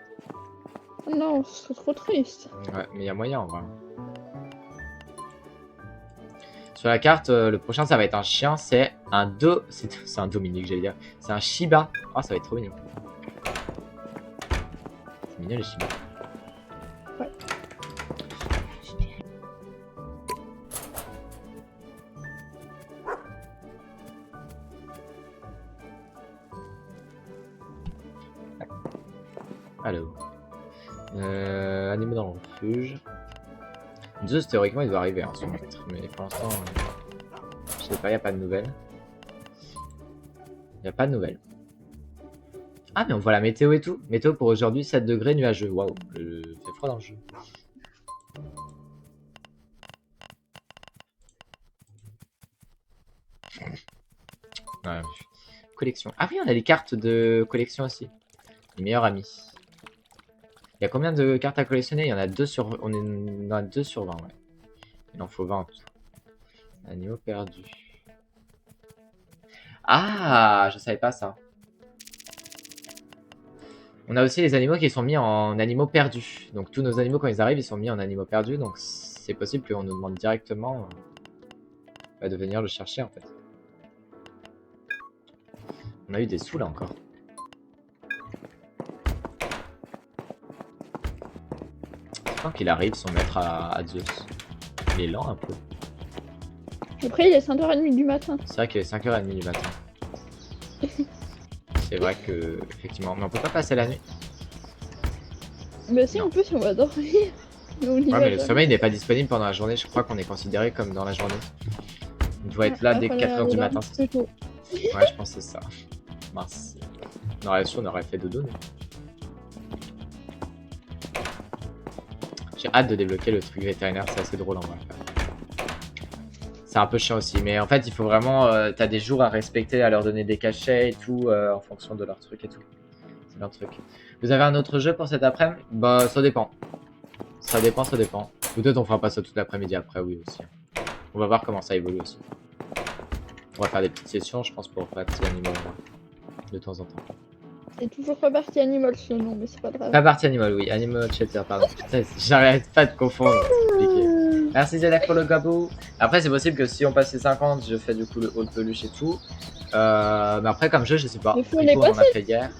Speaker 2: Non, ce serait trop triste.
Speaker 1: Ouais, mais il y a moyen en vrai. Sur la carte, le prochain ça va être un chien, c'est un c'est un Dominique, j'allais dire. C'est un Shiba. Oh, ça va être trop mignon. C'est mignon les Shiba.
Speaker 2: Ouais.
Speaker 1: Alors. Animaux dans le refuge. Zeus, théoriquement, il doit arriver, hein, son maître. Mais pour l'instant, je sais pas, il a pas de nouvelles. Il a pas de nouvelles. Ah, mais on voit la météo et tout. Météo pour aujourd'hui, 7 degrés nuageux. Waouh, il fait froid dans le jeu. Ouais. Collection. Ah oui, on a des cartes de collection aussi. Les meilleurs amis. Il y a combien de cartes à collectionner? Il y en a 2 sur... On est à 2 sur 20, ouais. Il en faut 20 en tout. Animaux perdus. Ah, je savais pas ça. On a aussi les animaux qui sont mis en animaux perdus. Donc tous nos animaux, quand ils arrivent, ils sont mis en animaux perdus. Donc c'est possible qu'on nous demande directement de venir le chercher en fait. On a eu des sous là encore. Quand qu'il arrive, son maître à Zeus. Il est lent un peu.
Speaker 2: Après, il est 5h30 du matin.
Speaker 1: C'est vrai qu'il est 5h30 du matin. C'est vrai que, effectivement, mais on peut pas passer la nuit.
Speaker 2: Mais si,
Speaker 1: Non.
Speaker 2: en plus, on va dormir. Mais on y
Speaker 1: Ouais,
Speaker 2: va
Speaker 1: mais le
Speaker 2: jamais.
Speaker 1: sommeil n'est pas disponible pendant la journée. Je crois qu'on est considéré comme dans la journée. On doit être là dès 4h du matin.
Speaker 2: C'est tôt.
Speaker 1: Ouais, je pense que c'est ça. Mince. On aurait su, on aurait fait dodo, nous. J'ai hâte de débloquer le truc vétérinaire, c'est assez drôle en vrai. C'est un peu chiant aussi, mais en fait, il faut vraiment... t'as des jours à respecter, à leur donner des cachets et tout, en fonction de leur truc et tout. C'est leur truc. Vous avez un autre jeu pour cet après-midi? Bah, ça dépend. Ça dépend, ça dépend. Peut-être on fera pas ça toute l'après-midi après, oui aussi. On va voir comment ça évolue aussi. On va faire des petites sessions, je pense, pour faire des petits animaux de temps en temps.
Speaker 2: C'est toujours pas partie Animal ce nom, mais c'est pas grave.
Speaker 1: Pas partie animal, oui. Animal Chatter, pardon. Putain, j'arrête pas de confondre. C'est compliqué. Merci Zedek pour le gabou. Après, c'est possible que si on passe les 50, je fais du coup le haut de peluche et tout. Mais après, comme jeu, je sais pas.
Speaker 2: Mais
Speaker 1: Du
Speaker 2: faut
Speaker 1: coup,
Speaker 2: les
Speaker 1: on en a
Speaker 2: passer.
Speaker 1: fait hier.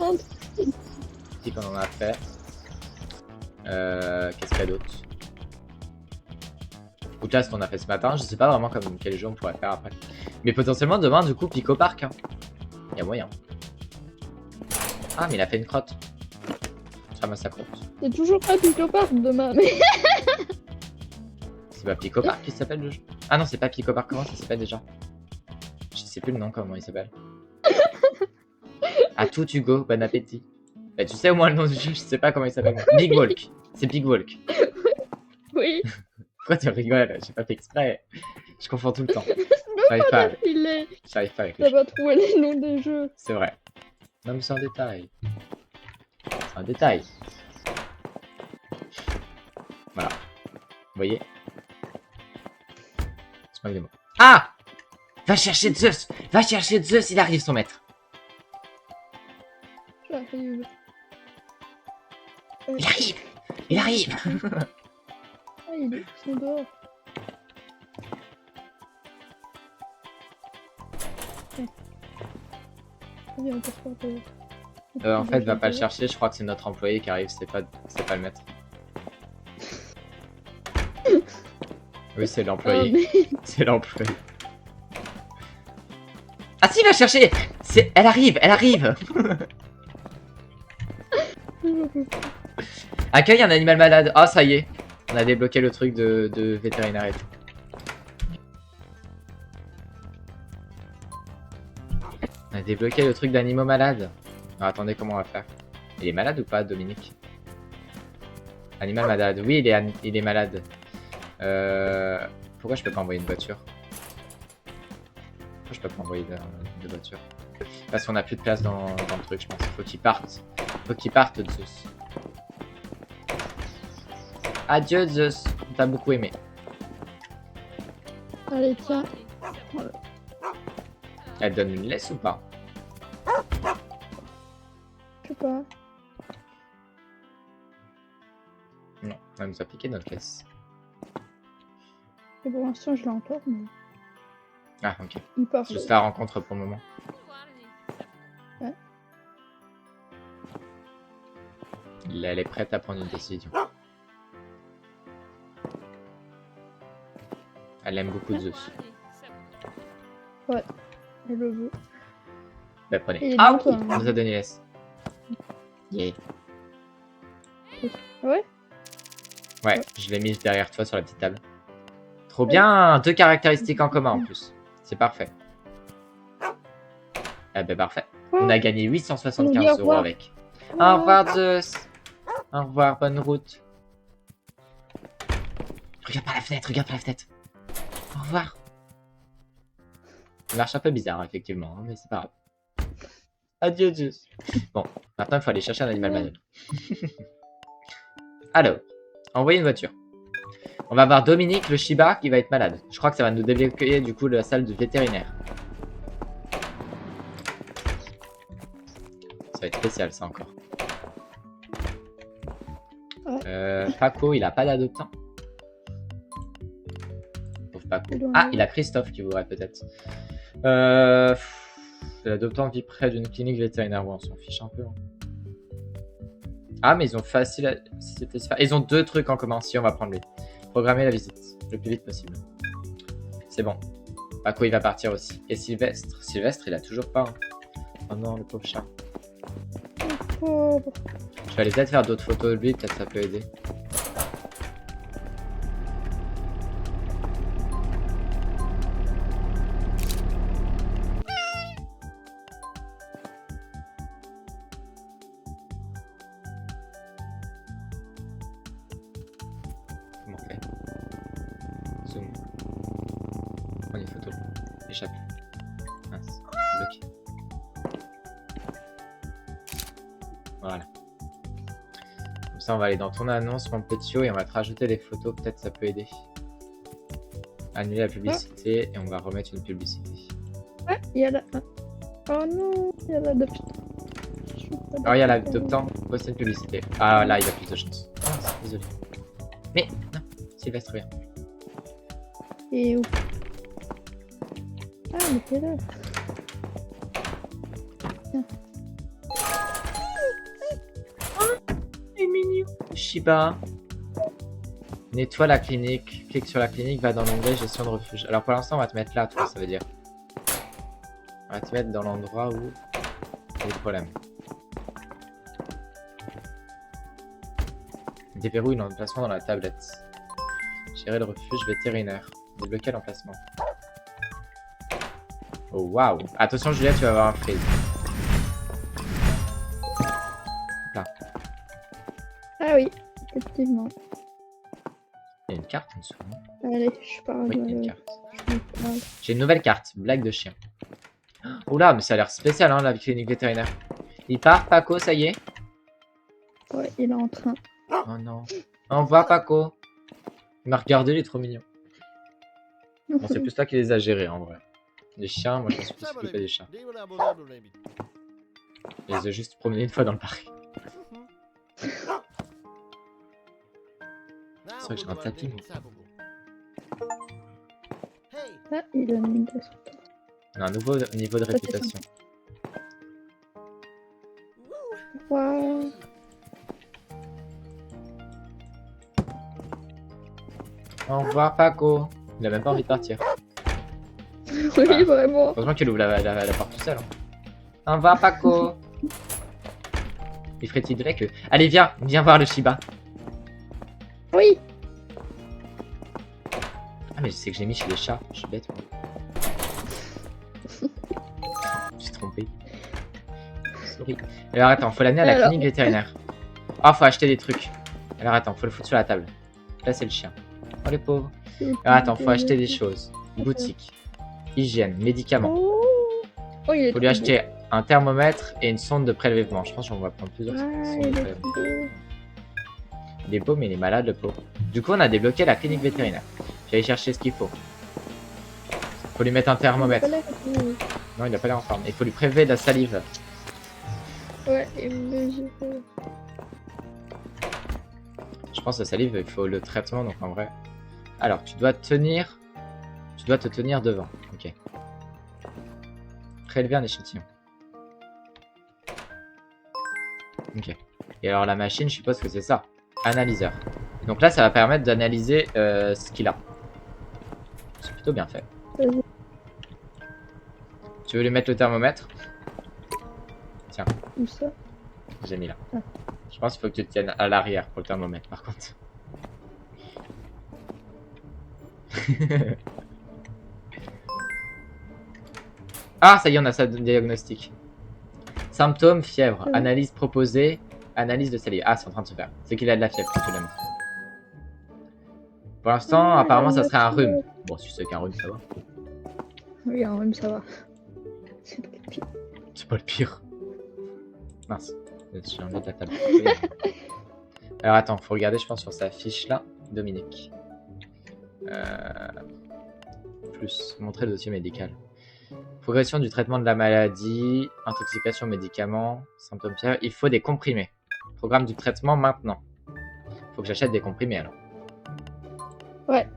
Speaker 1: Petit qu'on en a fait. Qu'est-ce qu'il y a d'autre? Outlast, on a fait ce matin. Je sais pas vraiment comme quel jeu on pourrait faire après. Mais potentiellement, demain, du coup, Pico Park. Hein. Il y a moyen. Ah, mais il a fait une crotte. Je ramasse sa crotte.
Speaker 2: C'est toujours pas Pico Park demain, mais.
Speaker 1: C'est pas Pico Park qui s'appelle le jeu? Ah non, c'est pas Pico Park, comment ça s'appelle déjà? Je sais plus le nom, comment il s'appelle. À tout Hugo, bon appétit. Bah, tu sais au moins le nom du jeu, je sais pas comment il s'appelle. Big Walk. C'est Big Walk.
Speaker 2: Oui.
Speaker 1: Pourquoi tu rigoles? J'ai pas fait exprès. Je confonds tout le temps. J'arrive pas, j'arrive pas avec
Speaker 2: Ça
Speaker 1: les jeux.
Speaker 2: va trouver les noms des jeux.
Speaker 1: C'est vrai. Non mais c'est un détail. C'est un détail. Voilà. Vous voyez? Je manque de mots. Ah! Va chercher Zeus! Va chercher Zeus, il arrive son maître.
Speaker 2: J'arrive.
Speaker 1: Il arrive! Il arrive!
Speaker 2: Ah, ils sont dehors. Ouais. Viens, on passe par dehors.
Speaker 1: En fait, va pas le chercher, je crois que c'est notre employé qui arrive, c'est pas le maître. Oui, c'est
Speaker 2: Oh,
Speaker 1: l'employé.
Speaker 2: mais...
Speaker 1: C'est l'employé. Ah si, va chercher. Elle arrive, elle arrive. Accueille un animal malade. Ah, ça y est. On a débloqué le truc de vétérinaire et tout. On a débloqué le truc d'animaux malades. Alors, attendez, comment on va faire? Il est malade ou pas, Dominique? Animal malade. Oui, il est malade. Pourquoi je peux pas envoyer une voiture? Pourquoi je peux pas envoyer de voiture? Parce qu'on a plus de place dans le truc, je pense. Faut qu'il parte. Faut qu'il parte, Zeus. Adieu, Zeus. On t'a beaucoup aimé.
Speaker 2: Allez, tiens.
Speaker 1: Elle donne une laisse ou pas?
Speaker 2: Je sais pas.
Speaker 1: Non, elle nous a piqué notre laisse.
Speaker 2: Et pour l'instant, je l'ai encore, mais
Speaker 1: Ah, ok.
Speaker 2: il part.
Speaker 1: C'est juste la rencontre pour le moment.
Speaker 2: Ouais.
Speaker 1: Elle est prête à prendre une décision. Elle aime beaucoup Zeus.
Speaker 2: Ouais, elle le veut.
Speaker 1: Bah, prenez.
Speaker 2: Et
Speaker 1: Ah
Speaker 2: donc,
Speaker 1: oui, on nous a donné laisse. Yeah.
Speaker 2: Ouais.
Speaker 1: Ouais, je l'ai mise derrière toi sur la petite table. Trop bien, 2 caractéristiques en commun en plus. C'est parfait. Ah bah parfait. On a gagné 875 € avec. Au revoir Zeus. Au revoir, bonne route. Regarde par la fenêtre, regarde par la fenêtre. Au revoir. Ça marche un peu bizarre, effectivement, hein, mais c'est pas grave. Adieu Zeus. Bon, maintenant il faut aller chercher un animal malade. Alors, envoyer une voiture. On va voir Dominique, le Shiba, qui va être malade. Je crois que ça va nous débloquer du coup la salle de vétérinaire. Ça va être spécial ça encore. Paco, il a pas d'adoptant. Pauvre Paco. Ah, il a Christophe qui voudrait peut-être. L'adoptant vit près d'une clinique vétérinaire. Bon, on s'en fiche un peu. Hein. Ah, mais ils ont facile à... Ils ont 2 trucs en commun. Si, on va prendre lui. Programmer la visite le plus vite possible. C'est bon. Paco, il va partir aussi. Et Sylvestre? Sylvestre, il a toujours pas. Hein. Oh non, le pauvre chat.
Speaker 2: Pauvre.
Speaker 1: Je vais aller peut-être faire d'autres photos de lui. Peut-être ça peut aider. Comment on fait? Zoom. Prends une photo. Échappe. Mince. Bloqué. Voilà. Comme ça, on va aller dans ton annonce, mon petit et on va te rajouter des photos. Peut-être ça peut aider. Annuler la publicité et on va remettre une publicité.
Speaker 2: Ah, il y a la... Oh non, il y a l'adoptant.
Speaker 1: Alors, il y a l'adoptant. Poster une publicité. Ah, là, il a plus de chance. Ah, désolé. Mais, non. Sylvestre, viens.
Speaker 2: Et où? Ah, mais t'es là. Tiens.
Speaker 1: C'est mignon. Shiba. Nettoie la clinique. Clique sur la clinique, va dans l'onglet gestion de refuge. Alors pour l'instant, on va te mettre là, toi, ça veut dire. On va te mettre dans l'endroit où il y a des problèmes. Déverrouille l'emplacement dans la tablette. Gérer le refuge vétérinaire. Débloquer l'emplacement. Oh waouh. Attention Julia, tu vas avoir un freeze. Là.
Speaker 2: Ah oui, effectivement.
Speaker 1: Il y a une carte en dessous.
Speaker 2: Allez, je parle.
Speaker 1: Oui, il y a une carte.
Speaker 2: Je me parle.
Speaker 1: J'ai une nouvelle carte, blague de chien. Oh là, mais ça a l'air spécial hein, la clinique vétérinaire. Il part, Paco, ça y est?
Speaker 2: Ouais, il est en train.
Speaker 1: Oh non. Au revoir, Paco. Il m'a regardé, il est trop mignon. Bon, c'est plus toi qui les a gérés en vrai. Les chiens, moi je me suis plus occupé des chiens. Je les ai juste promenés une fois dans le parc. C'est vrai que j'ai un tapis. Moi.
Speaker 2: Ah, il a mis de
Speaker 1: On a un nouveau niveau de réputation.
Speaker 2: Ouais.
Speaker 1: Au revoir, Paco. Il a même pas envie de partir.
Speaker 2: Oui,
Speaker 1: Ah.
Speaker 2: vraiment.
Speaker 1: Heureusement qu'il ouvre la porte tout seul. Hein. Au revoir, Paco. Il ferait-il que... Allez, viens voir le Shiba.
Speaker 2: Oui.
Speaker 1: Ah, mais c'est que j'ai mis chez les chats. Je suis bête, moi. Je me suis trompé. Sorry. Alors, attends, faut l'amener à la
Speaker 2: Alors.
Speaker 1: clinique vétérinaire. Ah, faut acheter des trucs. Alors, attends, faut le foutre sur la table. Là, c'est le chien. Oh, les pauvres. Alors, attends, faut acheter des choses. Boutique. Hygiène. Médicaments.
Speaker 2: Oh, il est
Speaker 1: Faut lui
Speaker 2: trop
Speaker 1: acheter un thermomètre et une sonde de prélèvement. Je pense qu'on va prendre plusieurs
Speaker 2: beau. Ouais,
Speaker 1: sondes de
Speaker 2: il est
Speaker 1: prélèvement.
Speaker 2: trop beau.
Speaker 1: Il est beau, mais il est malade, le pauvre. Du coup, on a débloqué la clinique vétérinaire. J'allais chercher ce qu'il faut. Faut lui mettre un thermomètre.
Speaker 2: Il a pas l'air beau.
Speaker 1: Non, il a pas l'air en forme. Il faut lui prélever de la salive.
Speaker 2: Ouais, il me dit.
Speaker 1: Je pense que la salive, il faut le traitement, donc en vrai. Alors, tu dois tenir. Tu dois te tenir devant. Ok. Prélever un échantillon. Ok. Et alors, la machine, je suppose que c'est ça. Analyseur. Donc là, ça va permettre d'analyser ce qu'il a. C'est plutôt bien fait.
Speaker 2: Vas-y.
Speaker 1: Tu veux lui mettre le thermomètre? Tiens,
Speaker 2: Où ça?
Speaker 1: j'ai mis là.
Speaker 2: Ah.
Speaker 1: Je pense qu'il faut que tu te tiennes à l'arrière pour le thermomètre, par contre. Ah, ça y est, on a ça de diagnostic. Symptômes, fièvre,
Speaker 2: Oui.
Speaker 1: analyse proposée, analyse de salive. Ah, c'est en train de se faire. C'est qu'il a de la fièvre, quand tu l'aimes. Pour l'instant,
Speaker 2: Ah,
Speaker 1: apparemment,
Speaker 2: il a
Speaker 1: ça serait un
Speaker 2: de la
Speaker 1: rhume.
Speaker 2: fièvre.
Speaker 1: Bon, si c'est qu'un rhume, ça va.
Speaker 2: Oui, en rhume, ça va. C'est pas le pire.
Speaker 1: C'est pas le pire. Mince, j'ai enlevé de la table. Alors attends, faut regarder, je pense, sur sa fiche là. Dominique. Plus, montrer le dossier médical. Progression du traitement de la maladie, intoxication médicaments, symptômes fièvre. Il faut des comprimés. Programme du traitement maintenant. Faut que j'achète des comprimés alors.
Speaker 2: Ouais.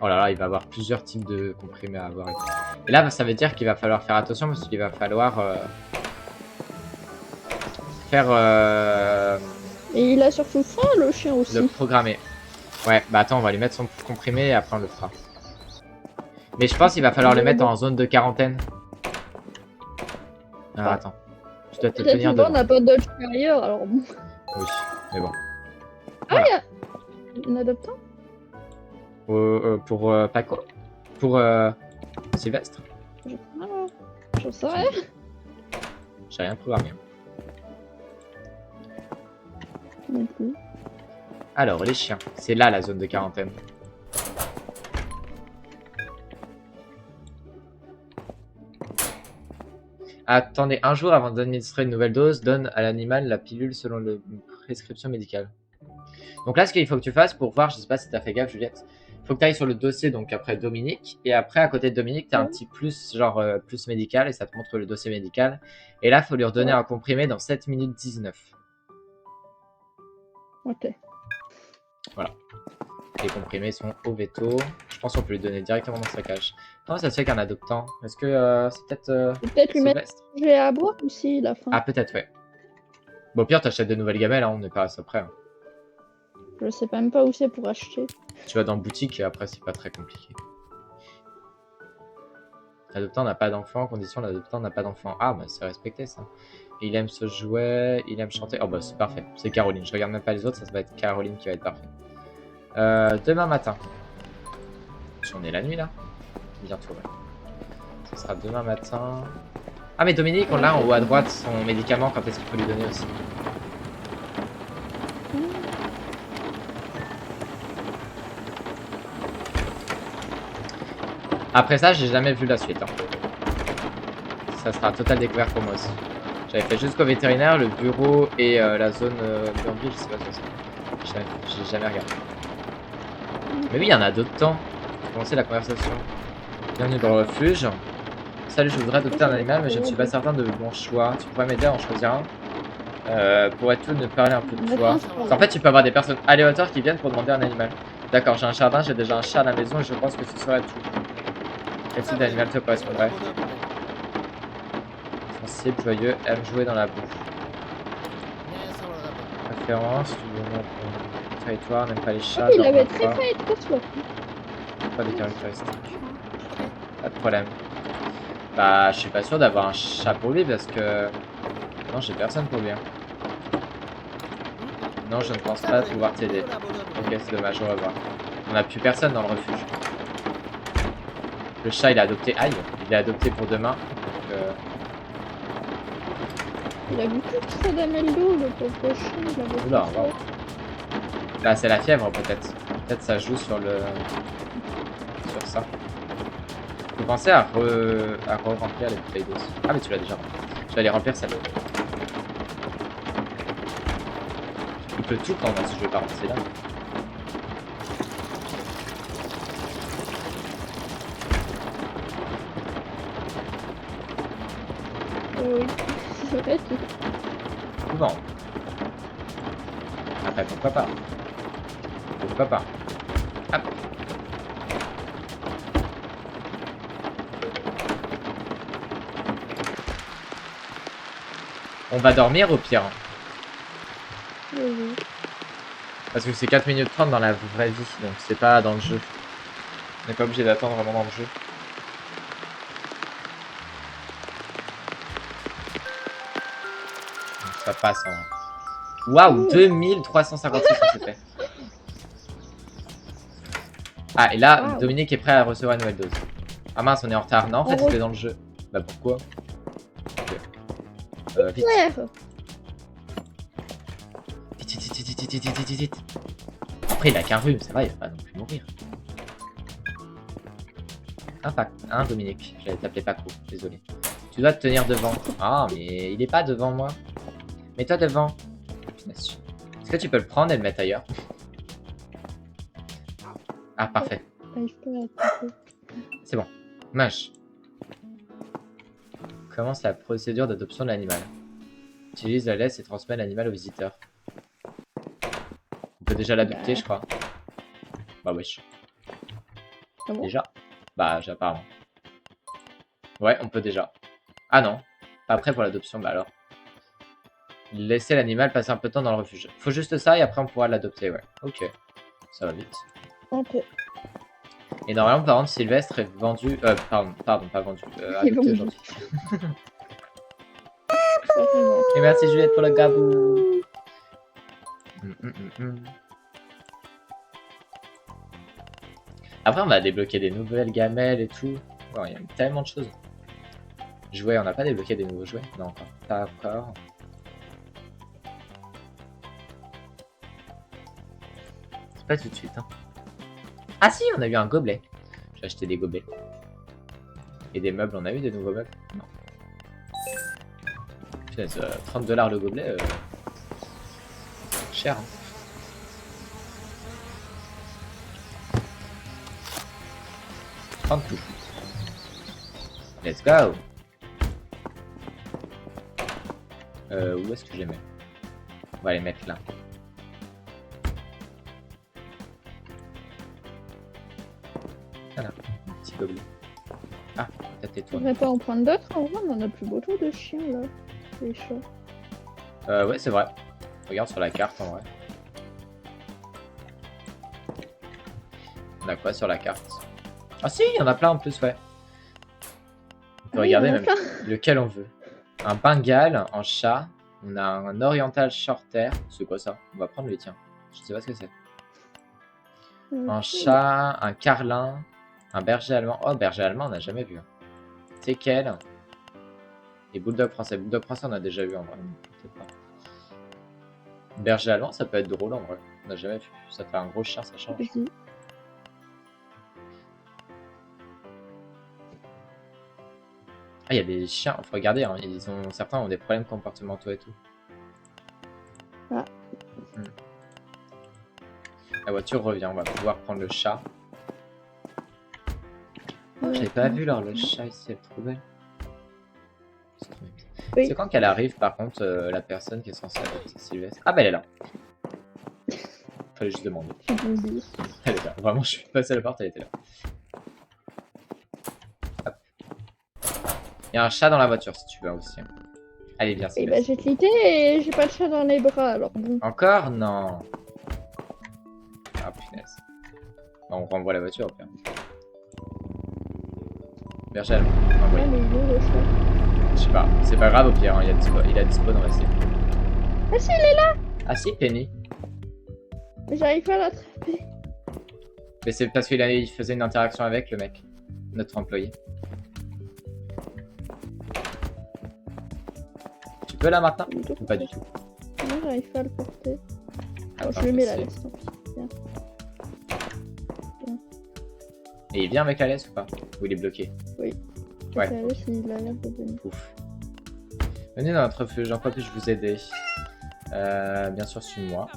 Speaker 1: Oh là là, il va avoir plusieurs types de comprimés à avoir. Et là, ça veut dire qu'il va falloir faire attention parce qu'il va falloir faire
Speaker 2: Et il a surtout faim, le chien aussi.
Speaker 1: le programmer. Ouais, bah attends, on va lui mettre son comprimé et après on le fera. Mais je pense qu'il va falloir le mettre en zone de quarantaine. Alors attends, tu dois te
Speaker 2: Peut-être
Speaker 1: tenir
Speaker 2: que on
Speaker 1: devant.
Speaker 2: n'a pas d'autre ailleurs, alors bon.
Speaker 1: Oui, mais bon.
Speaker 2: Ah, il y a un adoptant?
Speaker 1: Pour Paco. Pour Sylvestre.
Speaker 2: J'en sais rien.
Speaker 1: J'ai rien programmé.
Speaker 2: Non plus.
Speaker 1: Alors, les chiens. C'est là la zone de quarantaine. Attendez un jour avant d'administrer une nouvelle dose, donne à l'animal la pilule selon la prescription médicale. Donc là, ce qu'il faut que tu fasses pour voir, je sais pas si tu as fait gaffe, Juliette, il faut que tu ailles sur le dossier, donc après Dominique, et après à côté de Dominique, tu as un petit plus, genre plus médical, et ça te montre le dossier médical. Et là, il faut lui redonner un comprimé dans 7 minutes 19.
Speaker 2: Ok.
Speaker 1: Voilà. Les comprimés sont au veto. Je pense qu'on peut lui donner directement dans sa cage. Comment ça se fait qu'un adoptant? Est-ce que c'est peut-être
Speaker 2: Peut-être lui mettre
Speaker 1: Sylvestre?
Speaker 2: manger à boire aussi, la faim.
Speaker 1: Ah, peut-être, ouais. Bon, au pire, t'achètes de nouvelles gamelles, hein, on n'est pas à ça près. Hein.
Speaker 2: Je sais même pas où c'est pour acheter.
Speaker 1: Tu vas dans boutique et après, c'est pas très compliqué. L'adoptant n'a pas d'enfant, condition l'adoptant n'a pas d'enfant. Ah, bah c'est respecté ça. Et il aime ce jouet, il aime chanter. Oh, bah c'est parfait. C'est Caroline. Je regarde même pas les autres, ça va être Caroline qui va être parfait. Demain matin. On est la nuit là? Bientôt, ouais. Ce sera demain matin. Ah, mais Dominique, on l'a en haut à droite, son médicament, quand est-ce qu'il faut lui donner aussi? Après ça, j'ai jamais vu la suite. Hein. Ça sera total découverte pour moi aussi. J'avais fait jusqu'au vétérinaire, le bureau et la zone Burnville, je sais pas ce que c'est. J'ai jamais regardé. Mais oui, il y en a d'autres temps. Pour commencer la conversation. Bienvenue dans le refuge. Salut, je voudrais adopter un animal, mais je ne suis pas certain de mon choix. Tu pourrais m'aider à en choisir un? Pourrais-tu nous parler un peu de toi? En fait, tu peux avoir des personnes aléatoires qui viennent pour demander un animal. D'accord, j'ai un jardin, j'ai déjà un chat à la maison et je pense que ce serait tout. Quel type d'animal te correspondrait? Sensible, joyeux, aime jouer dans la boue. Préférence, tu veux mettre ton territoire, n'aime pas les chats,
Speaker 2: Il
Speaker 1: dort
Speaker 2: avait
Speaker 1: dans
Speaker 2: très
Speaker 1: le
Speaker 2: faim et très soif.
Speaker 1: pas des caractéristiques. Pas de problème. Bah, je suis pas sûr d'avoir un chat pour lui parce que... Non, j'ai personne pour lui. Hein. Non, je ne pense pas pouvoir t'aider. Ok, c'est dommage, au revoir. On n'a plus personne dans le refuge. Le chat, il a adopté... Aïe, il est adopté pour demain. Donc,
Speaker 2: Il a vu tout ça d'Ameldo, le pauvre chien. Il avait
Speaker 1: Oula,
Speaker 2: très
Speaker 1: waouh.
Speaker 2: soif.
Speaker 1: Bah, c'est la fièvre, peut-être. Peut-être ça joue sur le... Sur ça. Faut penser à re-remplir les bouteilles d'eau. Ah, mais tu l'as déjà rempli. Je vais aller remplir celle-là. Il peut tout prendre dans ce jeu, par contre, c'est là.
Speaker 2: Oui, c'est vrai.
Speaker 1: Souvent. Après, pourquoi pas. Pourquoi pas. Hop. On va dormir au pire.
Speaker 2: Oui.
Speaker 1: Parce que c'est 4 minutes 30 dans la vraie vie, donc c'est pas dans le jeu. On n'est pas obligé d'attendre vraiment dans le jeu. Donc ça passe en... Waouh, 2356 on s'est fait. Ah, et là,
Speaker 2: Wow.
Speaker 1: Dominique est prêt à recevoir une nouvelle dose. Ah mince, on est en retard. Non, en fait,
Speaker 2: Oh.
Speaker 1: c'était dans le jeu. Bah pourquoi? Ok. Vite.
Speaker 2: Ouais.
Speaker 1: Vite. Après, il a qu'un rhume, ça va, il va pas non plus mourir. Hein, Dominique, j'allais t'appeler Paco, désolé. Tu dois te tenir devant. Ah, mais il est pas devant moi. Mets-toi devant. Est-ce que tu peux le prendre et le mettre ailleurs? Ah, parfait. C'est bon. Mâche. Commence la procédure d'adoption de l'animal. Utilise la laisse et transmet l'animal au visiteur. On peut déjà l'adopter, je crois. Bah wesh.
Speaker 2: Ah bon?
Speaker 1: Déjà? Bah, apparemment. Ouais, on peut déjà. Ah non. Pas prêt pour l'adoption, bah alors. Laisser l'animal passer un peu de temps dans le refuge. Faut juste ça et après on pourra l'adopter, ouais. Ok. Ça va vite.
Speaker 2: Ok.
Speaker 1: Et normalement, par contre, Sylvestre est vendu... pardon, pas vendu. Adopté aujourd'hui. Et merci Juliette pour le gabou. Après, on va débloquer des nouvelles gamelles et tout. Bon, il y a tellement de choses. Jouets, on n'a pas débloqué des nouveaux jouets? Non, encore. Pas encore. C'est pas tout de suite. Hein. Ah si, on a eu un gobelet. J'ai acheté des gobelets. Et des meubles, on a eu des nouveaux meubles? Non. Punaise, 30 $ le gobelet. Cher. Hein. Tout. Let's go. Où est-ce que je les mets? On va les mettre là. Voilà, un petit gobelet. Ah, peut-être
Speaker 2: On
Speaker 1: étoile.
Speaker 2: devrait pas en prendre d'autres, en vrai, on en a plus beaucoup de chiens là. Les chats.
Speaker 1: Ouais, c'est vrai. Regarde sur la carte en vrai. On a quoi sur la carte? Ah si, il y en a plein en plus, ouais. On peut regarder même lequel on veut. Un Bengale en chat. On a un Oriental Shorthair. C'est quoi ça? On va prendre le tien. Je sais pas ce que c'est. Un chat, un Carlin, un berger allemand. Oh, berger allemand, on n'a jamais vu. Teckel. Et Bulldog français. Bulldog français, on a déjà vu en vrai. Peut-être pas. Berger allemand, ça peut être drôle en vrai. On n'a jamais vu. Ça fait un gros chien, ça change. Ah, il y a des chiens, faut regarder, hein. Certains ont des problèmes comportementaux et tout.
Speaker 2: Ah.
Speaker 1: La voiture revient, on va pouvoir prendre le chat. Oh, j'avais pas vu le chat ici, elle est trop belle.
Speaker 2: Oui.
Speaker 1: C'est quand qu'elle arrive par contre, la personne qui est censée adopter Sylvestre? Ah bah elle est là. Fallait juste demander. Elle est là, vraiment je suis passé à la porte, elle était là. Hop. y a un chat dans la voiture si tu veux aussi. Allez, viens,
Speaker 2: Et
Speaker 1: Sylvie.
Speaker 2: bah j'ai cliqué et j'ai pas le chat dans les bras alors bon.
Speaker 1: Encore? Non. Ah, punaise. Bon, on renvoie la voiture au pire. Bergel, envoie.
Speaker 2: Ouais, mais il est le chat.
Speaker 1: Je sais pas. C'est pas grave au pire, hein. Il a dispo dans la cible.
Speaker 2: Ah si, il est là.
Speaker 1: Ah si, Penny.
Speaker 2: Mais j'arrive pas à l'attraper.
Speaker 1: Mais c'est parce qu'il faisait une interaction avec le mec. Notre employé. Tu peux là maintenant? Ou pas du tout?
Speaker 2: Non, j'arrive pas à le porter. Bon,
Speaker 1: Attends,
Speaker 2: je le mets là,
Speaker 1: vais
Speaker 2: laisse tomber. Bien.
Speaker 1: Et il vient avec la laisse ou pas? Ou il est bloqué? Ouais.
Speaker 2: Ouais. Laisse, il a l'air de venir.
Speaker 1: Ouf. Venez dans notre refuge, en quoi puis-je vous aider? Bien sûr, suis-moi.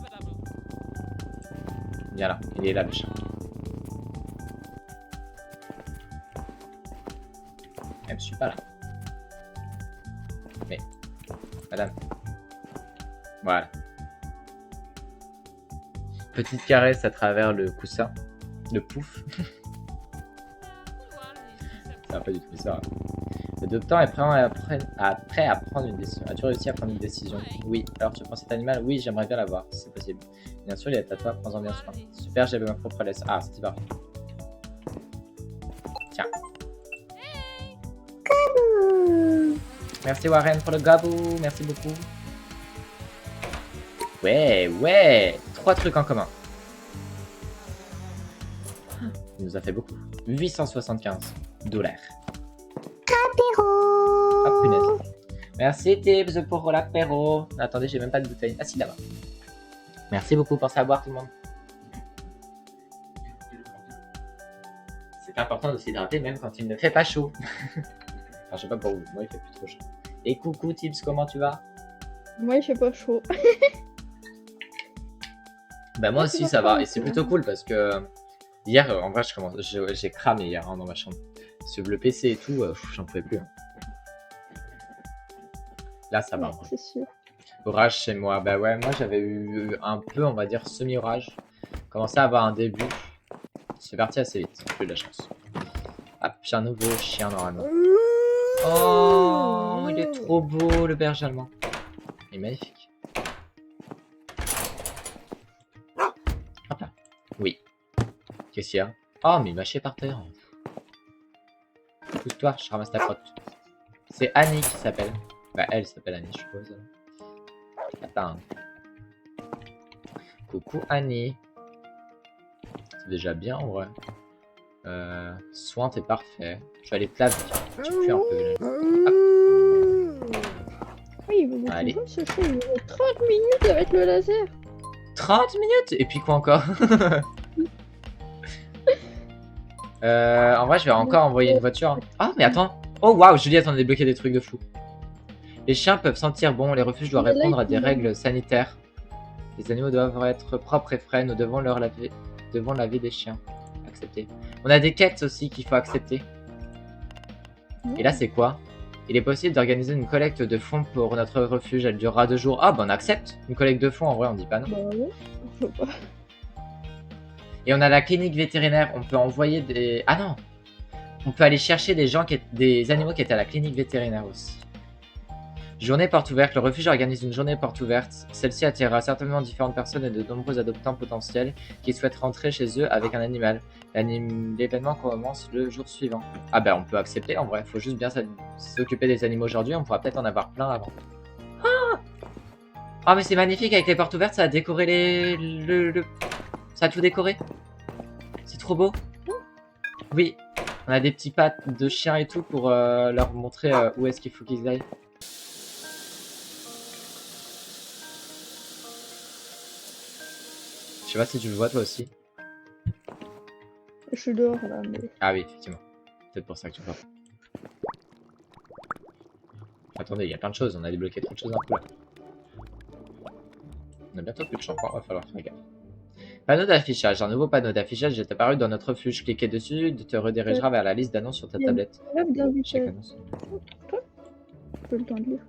Speaker 1: Viens là, il est là le chat. Elle me suit pas là. Mais, madame. Voilà. Petite caresse à travers le coussin. Le pouf. Ça va pas du tout ça. Le docteur est prêt à prendre une décision. As-tu réussi à prendre une décision? Oui. Alors tu prends cet animal? Oui, j'aimerais bien l'avoir, si c'est possible. Bien sûr, il est à toi, prends-en bien soin. Super, j'avais ma propre laisse. Ah, c'était parfait. Tiens. Merci Warren pour le gabou, merci beaucoup. Ouais, 3 trucs en commun. Il nous a fait beaucoup. 875 $. Ah, punaise. Merci Tibbs pour l'apéro. Attendez, j'ai même pas de bouteille. Ah si, là-bas. Merci beaucoup, pensez à boire tout le monde. C'est important de s'hydrater même quand il ne fait pas chaud. Enfin, je sais pas pour vous, moi il fait plus trop chaud. Et coucou Tibbs, comment tu vas?
Speaker 2: Moi, il fait pas chaud.
Speaker 1: Bah moi aussi ça va, et c'est plutôt cool parce que hier, en vrai, j'ai cramé hier hein, dans ma chambre. Sur le PC et tout, j'en pouvais plus. Hein. Là, ça va.
Speaker 2: Ouais, c'est sûr.
Speaker 1: Orage chez moi. Bah ouais, moi j'avais eu un peu, on va dire, semi-orage. Commençait à avoir un début. C'est parti assez vite. J'ai eu de la chance. Hop, j'ai un nouveau chien normalement. Oh, il est trop beau le berger allemand. Il est magnifique. Hop là. Oui. Qu'est-ce qu'il y a? Oh, mais il m'a chié par terre. Pousse-toi, je ramasse ta crotte. C'est Annie qui s'appelle. Bah, elle s'appelle Annie, je suppose. Attends. Coucou Annie. C'est déjà bien en vrai. Soin, t'es parfait. Je vais aller te laver. Tu pues un peu.
Speaker 2: Oui, il veut
Speaker 1: Allez.
Speaker 2: beaucoup ce chat. Il veut 30 minutes avec le laser.
Speaker 1: 30 minutes? Et puis quoi encore? En vrai, je vais encore envoyer une voiture. Ah, mais attends. Oh waouh, Juliette, on a débloqué des trucs de fou. Les chiens peuvent sentir bon, les refuges doivent répondre à des règles sanitaires. Les animaux doivent être propres et frais, nous devons laver des chiens. Accepter. On a des quêtes aussi qu'il faut accepter. Et là, c'est quoi? Il est possible d'organiser une collecte de fonds pour notre refuge, elle durera 2 jours. Ah, bah on accepte une collecte de fonds, en vrai, on dit pas non.
Speaker 2: Bah ouais, je sais pas.
Speaker 1: Et on a la clinique vétérinaire, on peut envoyer des... Ah non! On peut aller chercher des animaux qui étaient à la clinique vétérinaire aussi. Journée porte ouverte. Le refuge organise une journée porte ouverte. Celle-ci attirera certainement différentes personnes et de nombreux adoptants potentiels qui souhaitent rentrer chez eux avec un animal. L'événement commence le jour suivant. Ah bah on peut accepter en vrai. Faut juste bien s'occuper des animaux aujourd'hui. On pourra peut-être en avoir plein avant. Ah mais c'est magnifique avec les portes ouvertes. Ça a décoré Ça a tout décoré. C'est trop beau. Oui. On a des petits pattes de chiens et tout pour leur montrer où est-ce qu'il faut qu'ils aillent. Je sais pas si tu le vois toi aussi.
Speaker 2: Je suis dehors là, mais...
Speaker 1: Ah oui, effectivement. Peut-être pour ça que tu vois. Attendez, il y a plein de choses. On a débloqué trop de choses d'un coup là. On a bientôt plus de shampoing, va falloir faire gaffe. Panneau d'affichage. Un nouveau panneau d'affichage est apparu dans notre refuge. Cliquez dessus, te redirigera vers la liste d'annonces sur ta tablette. Chaque annonce.
Speaker 2: Toi, tu peux le temps de lire.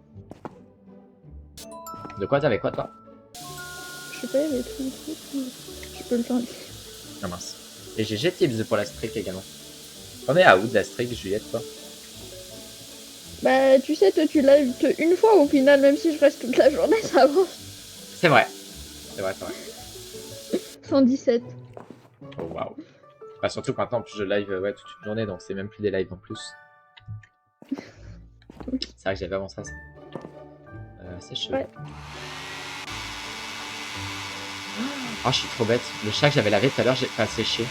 Speaker 1: De quoi t'avais quoi toi?
Speaker 2: Je sais pas, il y avait tout le truc. Je peux le temps de lire.
Speaker 1: Ah mince. Et j'ai GG Tips pour la streak également. On est à où de la streak, Juliette, toi?
Speaker 2: Bah, tu sais, toi, tu live que une fois au final, même si je reste toute la journée, ça avance.
Speaker 1: C'est vrai. C'est vrai, c'est vrai.
Speaker 2: 117.
Speaker 1: Oh waouh. Bah, surtout que maintenant, en plus, je live ouais, toute une journée, donc c'est même plus des lives en plus. C'est vrai que j'avais avant ça. C'est chaud.
Speaker 2: Ouais.
Speaker 1: Oh, je suis trop bête. Le chat que j'avais lavé tout à l'heure, j'ai pas séché.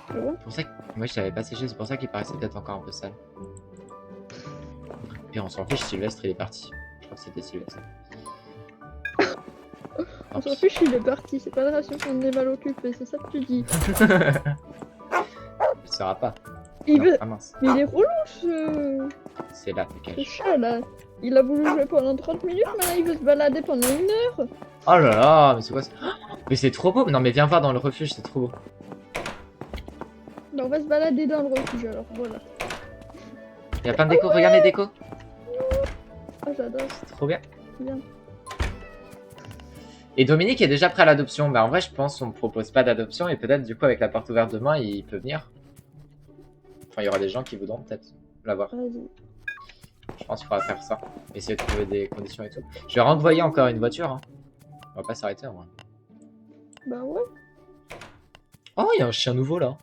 Speaker 2: Ah bon?
Speaker 1: C'est pour ça que moi je l'avais pas séché, c'est pour ça qu'il paraissait peut-être encore un peu sale. Et on s'en fiche, Sylvestre il est parti. Je crois que c'était Sylvestre.
Speaker 2: On s'en fiche, il est parti. C'est pas de ration qu'on est mal occupé, c'est ça que tu dis.
Speaker 1: Il sera pas.
Speaker 2: Il
Speaker 1: Non,
Speaker 2: veut...
Speaker 1: ah mince.
Speaker 2: Mais il est relou ce...
Speaker 1: C'est là,
Speaker 2: ce
Speaker 1: dégage.
Speaker 2: chat là. Il a voulu jouer pendant 30 minutes, maintenant il veut se balader pendant 1 heure.
Speaker 1: Oh là là, mais c'est quoi ça? Mais c'est trop beau. Non mais viens voir dans le refuge, c'est trop beau.
Speaker 2: Là, on va se balader dans le refuge alors, voilà.
Speaker 1: Il y a plein de déco, regarde les décos.
Speaker 2: Ah, j'adore,
Speaker 1: C'est trop bien.
Speaker 2: c'est bien.
Speaker 1: Et Dominique est déjà prêt à l'adoption. Bah en vrai je pense qu'on ne propose pas d'adoption et peut-être du coup avec la porte ouverte demain il peut venir. Enfin il y aura des gens qui voudront peut-être l'avoir.
Speaker 2: Vas-y.
Speaker 1: Je pense qu'il faudra faire ça. Essayer de trouver des conditions et tout. Je vais renvoyer encore une voiture. Hein. On va pas s'arrêter en vrai.
Speaker 2: Bah ouais.
Speaker 1: Oh il y a un chien nouveau là.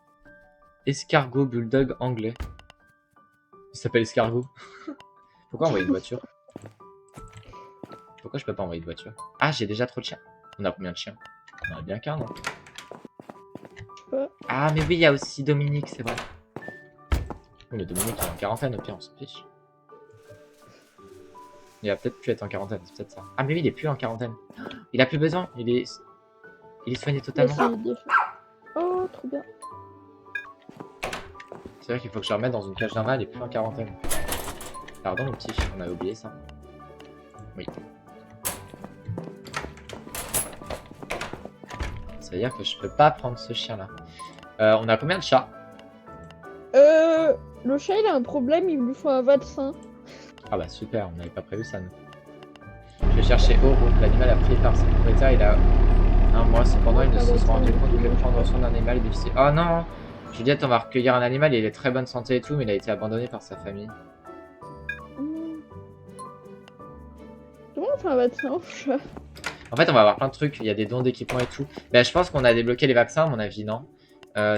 Speaker 1: Escargot bulldog anglais. Il s'appelle Escargot. Pourquoi envoyer une voiture? Pourquoi je peux pas envoyer de voiture? Ah, j'ai déjà trop de chiens. On a combien de chiens? On en a bien qu'un, non?
Speaker 2: pas.
Speaker 1: Ah, mais oui, il y a aussi Dominique, c'est vrai. Oui, le Dominique il est en quarantaine, au pire, on s'en fiche. Il va peut-être plus être en quarantaine, c'est peut-être ça. Ah, mais oui, il est plus en quarantaine. Il a plus besoin, il est soigné totalement.
Speaker 2: Oh, trop bien.
Speaker 1: C'est vrai qu'il faut que je le remette dans une cage normale et plus en quarantaine. Pardon, mon petit, on avait oublié ça. Oui. Ça veut dire que je peux pas prendre ce chien là. On a combien de chats?
Speaker 2: Le chat il a un problème, il lui faut un vaccin.
Speaker 1: Ah bah super, on n'avait pas prévu ça nous. Je vais chercher Oro, l'animal a pris par ses propriétaires il a un mois. Cependant ils ne se sont rendus compte que prendre soin d'un animal est difficile. Oh non Juliette, on va recueillir un animal, il est très bonne santé et tout, mais il a été abandonné par sa famille.
Speaker 2: Comment on fait un vaccin au chat?
Speaker 1: En fait on va avoir plein de trucs, il y a des dons d'équipement et tout. Bah je pense qu'on a débloqué les vaccins à mon avis, non?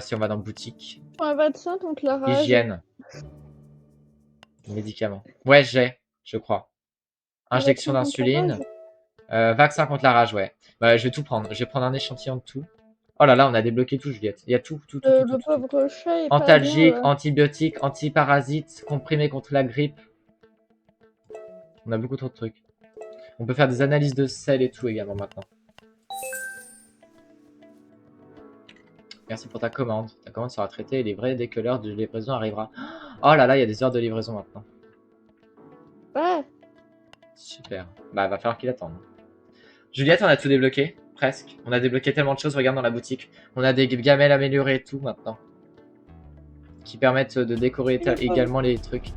Speaker 1: Si on va dans boutique.
Speaker 2: Un vaccin contre la rage.
Speaker 1: Hygiène. Médicaments. Ouais, je crois. Injection d'insuline. Vaccin contre la rage, ouais. Bah, je vais tout prendre. Je vais prendre un échantillon de tout. Oh là là, on a débloqué tout, Juliette. Il y a tout.
Speaker 2: Le pauvre chat est
Speaker 1: Antalgique,
Speaker 2: pas bien,
Speaker 1: antibiotiques, antiparasites, comprimés contre la grippe. On a beaucoup trop de trucs. On peut faire des analyses de sel et tout également maintenant. Merci pour ta commande. Ta commande sera traitée et livrée dès que l'heure de livraison arrivera. Oh là là, il y a des heures de livraison maintenant.
Speaker 2: Ouais.
Speaker 1: Super. Bah, va falloir qu'il attende. Juliette, on a tout débloqué. Presque. On a débloqué tellement de choses, regarde dans la boutique. On a des gamelles améliorées et tout maintenant. Qui permettent de décorer également les trucs.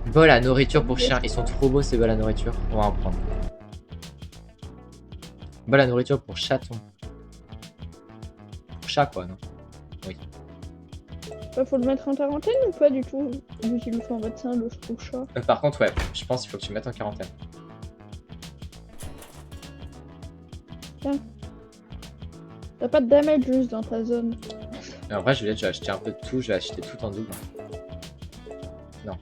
Speaker 1: Bol à nourriture pour chiens. Ils sont trop beaux ces bols à nourriture. On va en prendre. Bol à nourriture pour chaton. Pour chat quoi, non? Oui.
Speaker 2: Bah, faut le mettre en quarantaine ou pas du tout? Vu qu'il lui faut un vaccin, le chat.
Speaker 1: Par contre, ouais, je pense qu'il faut que tu le mettes en quarantaine.
Speaker 2: Tiens. T'as pas de damage juste dans ta zone.
Speaker 1: Mais en vrai, Juliette, je vais acheter un peu de tout. Je vais acheter tout en double. Non. Ouais.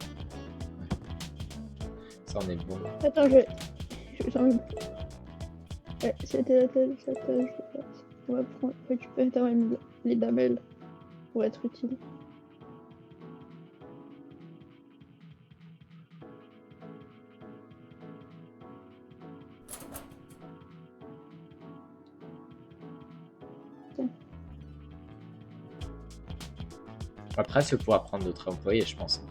Speaker 1: Ça, on est bon.
Speaker 2: Attends, je vais ouais, c'était la telle, ça tâche. On va prendre, récupérer quand même les damelles pour être utile.
Speaker 1: Après, c'est pour apprendre d'autres employés, je pense.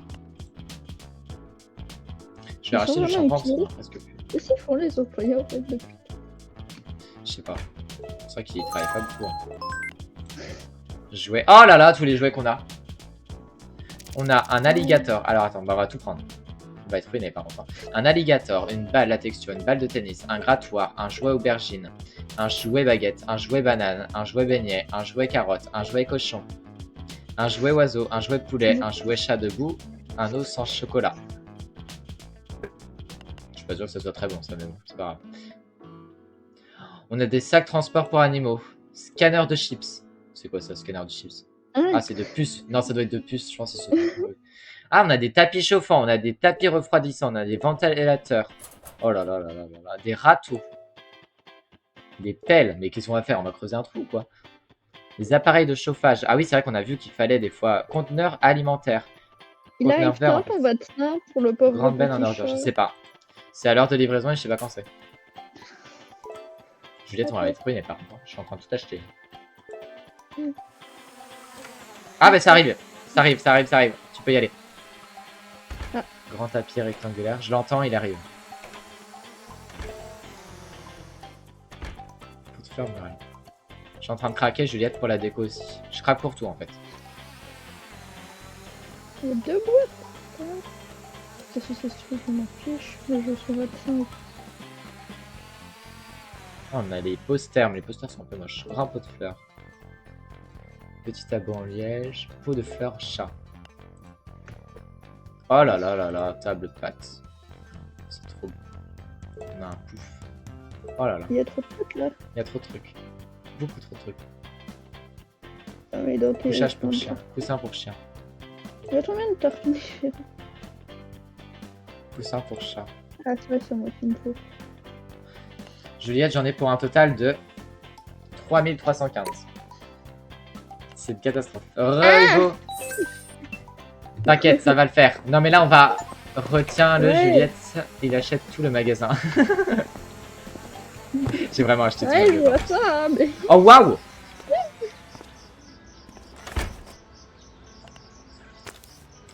Speaker 1: Je vais racheter du shampoing parce qu'on en a presque plus.
Speaker 2: Qu'est-ce qu'ils font les employés en fait depuis?
Speaker 1: Je sais pas. C'est vrai qu'ils travaillent pas beaucoup. Hein. Jouets. Oh là là, tous les jouets qu'on a. On a un alligator. Alors attends, bah, on va tout prendre. On va être ruiné par contre. Un alligator, une balle la texture, une balle de tennis, un grattoir, un jouet aubergine, un jouet baguette, un jouet banane, un jouet beignet, un jouet carotte, un jouet cochon, Un jouet oiseau, un jouet poulet, un jouet chat debout, un os sans chocolat. Je suis pas sûr que ce soit très bon ça, mais bon, c'est pas grave. On a des sacs transport pour animaux. Scanner de chips. C'est quoi ça, scanner de chips? Ah, c'est de puces. Non, ça doit être de puces, je pense que c'est ça. Ah, on a des tapis chauffants, on a des tapis refroidissants, on a des ventilateurs. Oh là là là là là là. Des râteaux. Des pelles. Mais qu'est-ce qu'on va faire? On va creuser un trou ou quoi? Des appareils de chauffage. Ah oui, c'est vrai qu'on a vu qu'il fallait des fois. Conteneurs alimentaires.
Speaker 2: Il
Speaker 1: Conteneur
Speaker 2: arrive
Speaker 1: vert, en
Speaker 2: quand
Speaker 1: fait.
Speaker 2: ton vaccin pour le pauvre
Speaker 1: Grande benne en
Speaker 2: petit
Speaker 1: ordure, je
Speaker 2: chat?
Speaker 1: sais pas. C'est à l'heure de livraison et je sais pas quand c'est. Juliette, on l'avait trouvé, mais par contre, je suis en train de tout acheter. Ah bah ça arrive. Ça arrive, ça arrive, ça arrive. Tu peux y aller.
Speaker 2: Ah.
Speaker 1: Grand tapis rectangulaire. Je l'entends, il arrive. Faut te faire murale. Je suis en train de craquer Juliette pour la déco aussi. Je craque pour tout en fait.
Speaker 2: Il y a 2 boîtes. Ça, je m'en fiche. Mais je suis vaccin.
Speaker 1: Oh, on a les posters, mais les posters sont un peu moches. Grand pot de fleurs. Petit tableau en liège. Pot de fleurs chat. Oh là là là là, table pâte. C'est trop beau. On a un pouf. Oh là là,
Speaker 2: Il y a trop de trucs là.
Speaker 1: il y a trop de trucs. Beaucoup trop de trucs.
Speaker 2: Ah, mais donc,
Speaker 1: Couchage pour chien. Coussin pour chien.
Speaker 2: Il y a combien de tartines différentes?
Speaker 1: Coussin pour chat.
Speaker 2: Ah, c'est vrai, c'est moi qui me faut.
Speaker 1: Juliette, j'en ai pour un total de 3315. C'est une catastrophe. Hugo. T'inquiète, ça va le faire. Non mais là on va... Retiens-le
Speaker 2: Ouais.
Speaker 1: Juliette, il achète tout le magasin. J'ai vraiment acheté tout
Speaker 2: Ouais,
Speaker 1: le
Speaker 2: je
Speaker 1: magasin.
Speaker 2: vois ça, hein, mais.
Speaker 1: Oh waouh!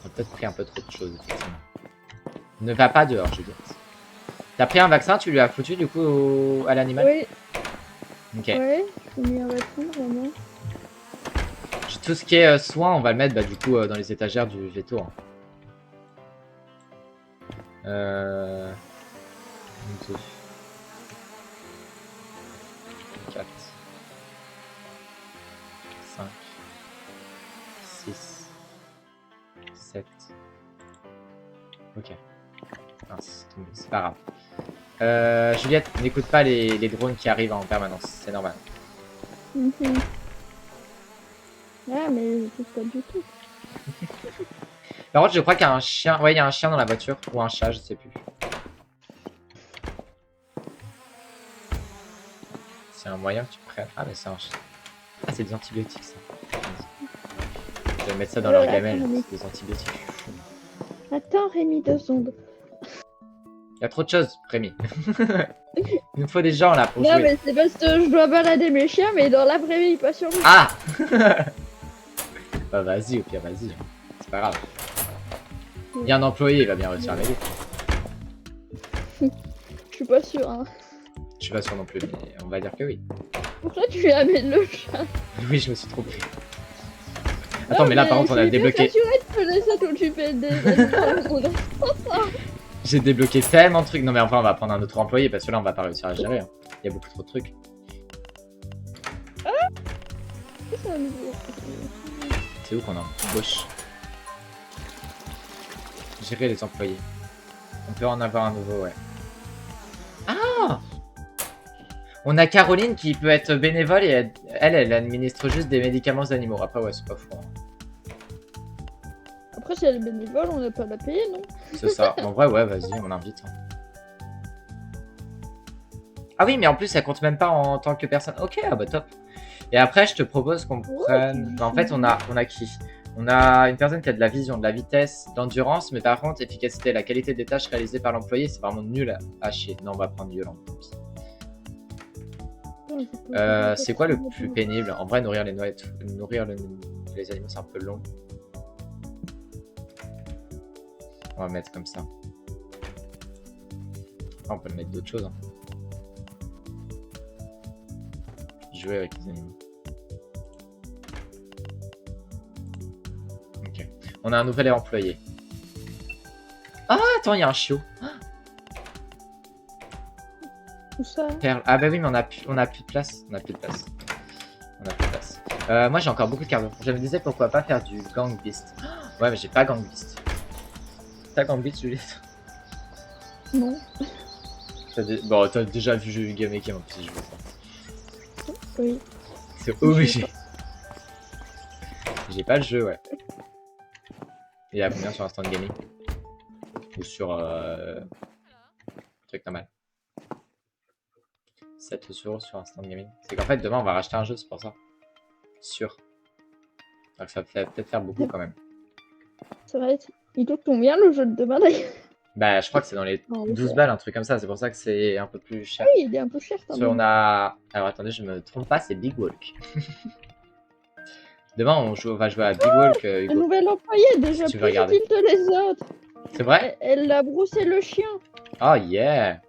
Speaker 1: On a peut-être pris un peu trop de choses, effectivement. Ne va pas dehors, Juliette. T'as pris un vaccin, tu lui as foutu du coup à l'animal?
Speaker 2: Oui,
Speaker 1: Ok.
Speaker 2: ouais, j'ai mis un vaccin, vraiment.
Speaker 1: Tout ce qui est soins, on va le mettre bah, du coup dans les étagères du veto. Hein. 2, 4, 5, 6, 7. Ok. Mince, c'est pas grave. Juliette, n'écoute pas les drones qui arrivent en permanence, c'est normal.
Speaker 2: Mhm. Ah, mais je trouve pas du tout.
Speaker 1: Par contre, je crois qu'il y a un chien. Ouais, il y a un chien dans la voiture. Ou un chat, je sais plus. C'est un moyen que tu prennes. Ah, mais c'est un chien. Ah, c'est des antibiotiques, ça. Je vais mettre ça dans leur gamelle.
Speaker 2: attends, mais-
Speaker 1: C'est des antibiotiques.
Speaker 2: Attends, Rémi, 2 secondes.
Speaker 1: Il y a trop de choses, Rémi. Il nous faut des gens là pour
Speaker 2: Non,
Speaker 1: jouer.
Speaker 2: mais c'est parce que je dois balader mes chiens, mais dans la vraie vie, pas sur lui.
Speaker 1: Ah. Bah, vas-y, au pire, vas-y. C'est pas grave. Il y a un employé, il va bien réussir à m'aider.
Speaker 2: Je suis pas sûre, hein.
Speaker 1: Je suis pas sûr non plus, mais on va dire que oui.
Speaker 2: Pourquoi tu amènes le chat?
Speaker 1: Oui, je me suis trompé. Attends, mais là, par contre, on a débloqué.
Speaker 2: Tu te laisser t'occuper des animaux.
Speaker 1: J'ai débloqué tellement de trucs. Non, mais enfin, on va prendre un autre employé parce que là, on va pas réussir à gérer. Hein. Il y a beaucoup trop de trucs.
Speaker 2: C'est un nouveau.
Speaker 1: C'est où qu'on embauche? Gérer les employés. On peut en avoir un nouveau, ouais. Ah! On a Caroline qui peut être bénévole et elle administre juste des médicaments animaux. Après, ouais, c'est pas fou. Hein.
Speaker 2: Après, si elle est bénévole, on n'a pas à la payer, non?
Speaker 1: C'est ça. En vrai, ouais, vas-y, on l'invite. Hein. Ah oui, mais en plus, ça compte même pas en tant que personne. Ok, ah bah top. Et après, je te propose qu'on prenne... Bah, en fait, on a qui? On a une personne qui a de la vision, de la vitesse, de l'endurance, mais par contre, efficacité, la qualité des tâches réalisées par l'employé, c'est vraiment nul à chier. Non, on va prendre Yolande. C'est quoi le plus pénible? En vrai, nourrir les les animaux, c'est un peu long. On va mettre comme ça. Ah, on peut le mettre d'autres choses. Hein. Jouer avec les animaux. Ok. On a un nouvel employé. Ah, attends, il y a un chiot.
Speaker 2: Tout ça.
Speaker 1: Perle. Ah bah oui, mais on a plus de place. On a plus de place. On a plus de place. Moi j'ai encore beaucoup de cartes. Je me disais pourquoi pas faire du Gang Beast. Ouais, mais j'ai pas Gang Beast. T'as Gang Beast, Juliette?
Speaker 2: Non.
Speaker 1: Bon, t'as déjà vu Game Maker en plus si je veux ça.
Speaker 2: Oui.
Speaker 1: C'est obligé. J'ai pas le jeu, ouais. Il y a combien sur Instant Gaming? Ou sur truc normal? 7 € sur Instant Gaming. C'est qu'en fait demain on va racheter un jeu, c'est pour ça. Sûr. Donc ça fait peut-être faire beaucoup quand même.
Speaker 2: C'est vrai. Il coûte combien le jeu de demain d'ailleurs?
Speaker 1: Bah je crois que c'est dans les
Speaker 2: Non,
Speaker 1: 12 balles, un truc comme ça, c'est pour ça que c'est un peu plus cher.
Speaker 2: Oui, il est un peu cher quand
Speaker 1: Parce qu'on
Speaker 2: même.
Speaker 1: a... Alors attendez, je me trompe pas, c'est Big Walk. Demain on va jouer à Big Walk,
Speaker 2: Un
Speaker 1: Hugo.
Speaker 2: nouvel employé déjà
Speaker 1: Si tu
Speaker 2: plus
Speaker 1: veux regarder.
Speaker 2: utile que les autres.
Speaker 1: C'est vrai?
Speaker 2: Elle a broussé le chien.
Speaker 1: Oh yeah!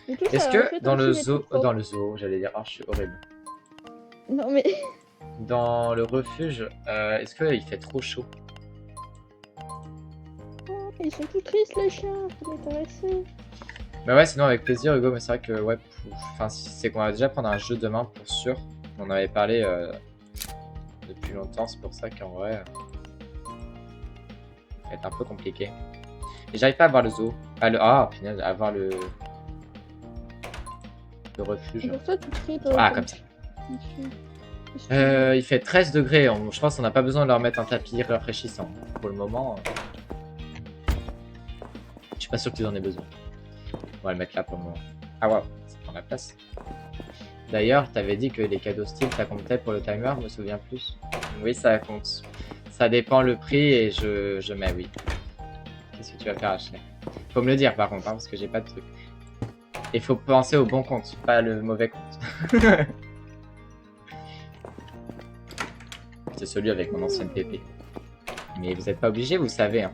Speaker 2: Et tout,
Speaker 1: Est-ce
Speaker 2: ça a
Speaker 1: que
Speaker 2: fait
Speaker 1: dans le
Speaker 2: aussi les
Speaker 1: zoo...
Speaker 2: trucs propres.
Speaker 1: Dans le zoo, j'allais dire... Oh, je suis horrible.
Speaker 2: Non mais...
Speaker 1: Dans le refuge, est-ce qu'il fait trop chaud?
Speaker 2: Oh, ils sont tout tristes les chiens. Faut les caresser.
Speaker 1: Bah ouais, sinon avec plaisir Hugo, mais c'est vrai que ouais, enfin c'est qu'on va déjà prendre un jeu demain pour sûr. On en avait parlé depuis longtemps, c'est pour ça qu'en vrai, ça va être un peu compliqué. Et j'arrive pas à voir le zoo. Ah, punaise, à voir le refuge.
Speaker 2: C'est pour ça que tu cries
Speaker 1: Ah, comme ça. Il fait 13 degrés, je pense qu'on n'a pas besoin de leur mettre un tapis rafraîchissant. Pour le moment, je suis pas sûr qu'ils en aient besoin. On va le mettre là pour le moment. Ah waouh, ça prend la place. D'ailleurs, t'avais dit que les cadeaux style, ça comptait pour le timer, je me souviens plus. Oui, ça compte. Ça dépend le prix et je mets oui. Qu'est-ce que tu vas faire, Ashley? Faut me le dire par contre, hein, parce que j'ai pas de truc. Il faut penser au bon compte, pas le mauvais compte. C'est celui avec mon ancienne PP. Mais vous n'êtes pas obligé, vous savez. Hein.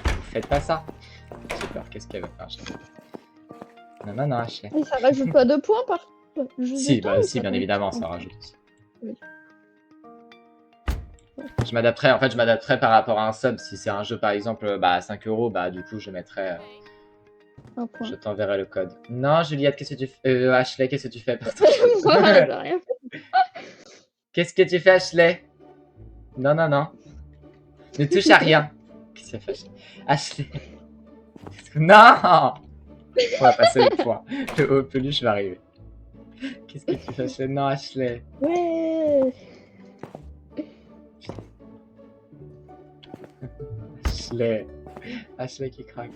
Speaker 1: Vous faites pas ça. J'ai peur, qu'est-ce qu'elle va faire, Ashley? Non, Ashley.
Speaker 2: Et ça rajoute pas de points par contre.
Speaker 1: Si, bah si, bien évidemment, ça rajoute.
Speaker 2: Oui.
Speaker 1: Je m'adapterai, en fait, je m'adapterai par rapport à un sub. Si c'est un jeu, par exemple, bah, à 5 €, bah, du coup, je mettrai.
Speaker 2: Un point.
Speaker 1: Je t'enverrai le code. Non, Juliette, qu'est-ce que tu fais? Ashley, qu'est-ce que tu fais?
Speaker 2: Moi, j'ai rien fait.
Speaker 1: Qu'est-ce que tu fais, Ashley? Non. Ne touche à rien. Qu'est-ce que tu fais, Ashley? Non! On va passer le point. Le haut peluche va arriver. Qu'est-ce que tu fais, Ashley? Non, Ashley.
Speaker 2: Ouais.
Speaker 1: Ashley qui craque.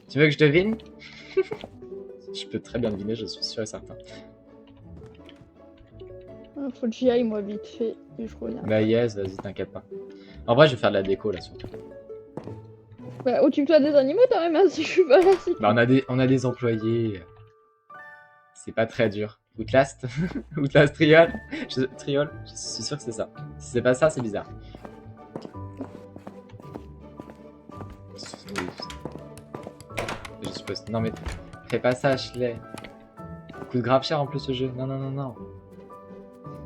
Speaker 1: Tu veux que je devine? Je peux très bien deviner, je suis sûr et certain.
Speaker 2: Faut que j'y aille moi vite fait et je reviens.
Speaker 1: Bah yes, vas-y, t'inquiète pas. En vrai, je vais faire de la déco là surtout.
Speaker 2: Bah, occupe-toi des animaux quand même, hein, si je suis pas là. Si...
Speaker 1: Bah on a des employés. C'est pas très dur. Outlast Outlast Triol Triol Je suis sûr que c'est ça. Si c'est pas ça, c'est bizarre. Je suppose. Non mais fais pas ça, Ashley. Coûte grave cher en plus ce jeu. Non.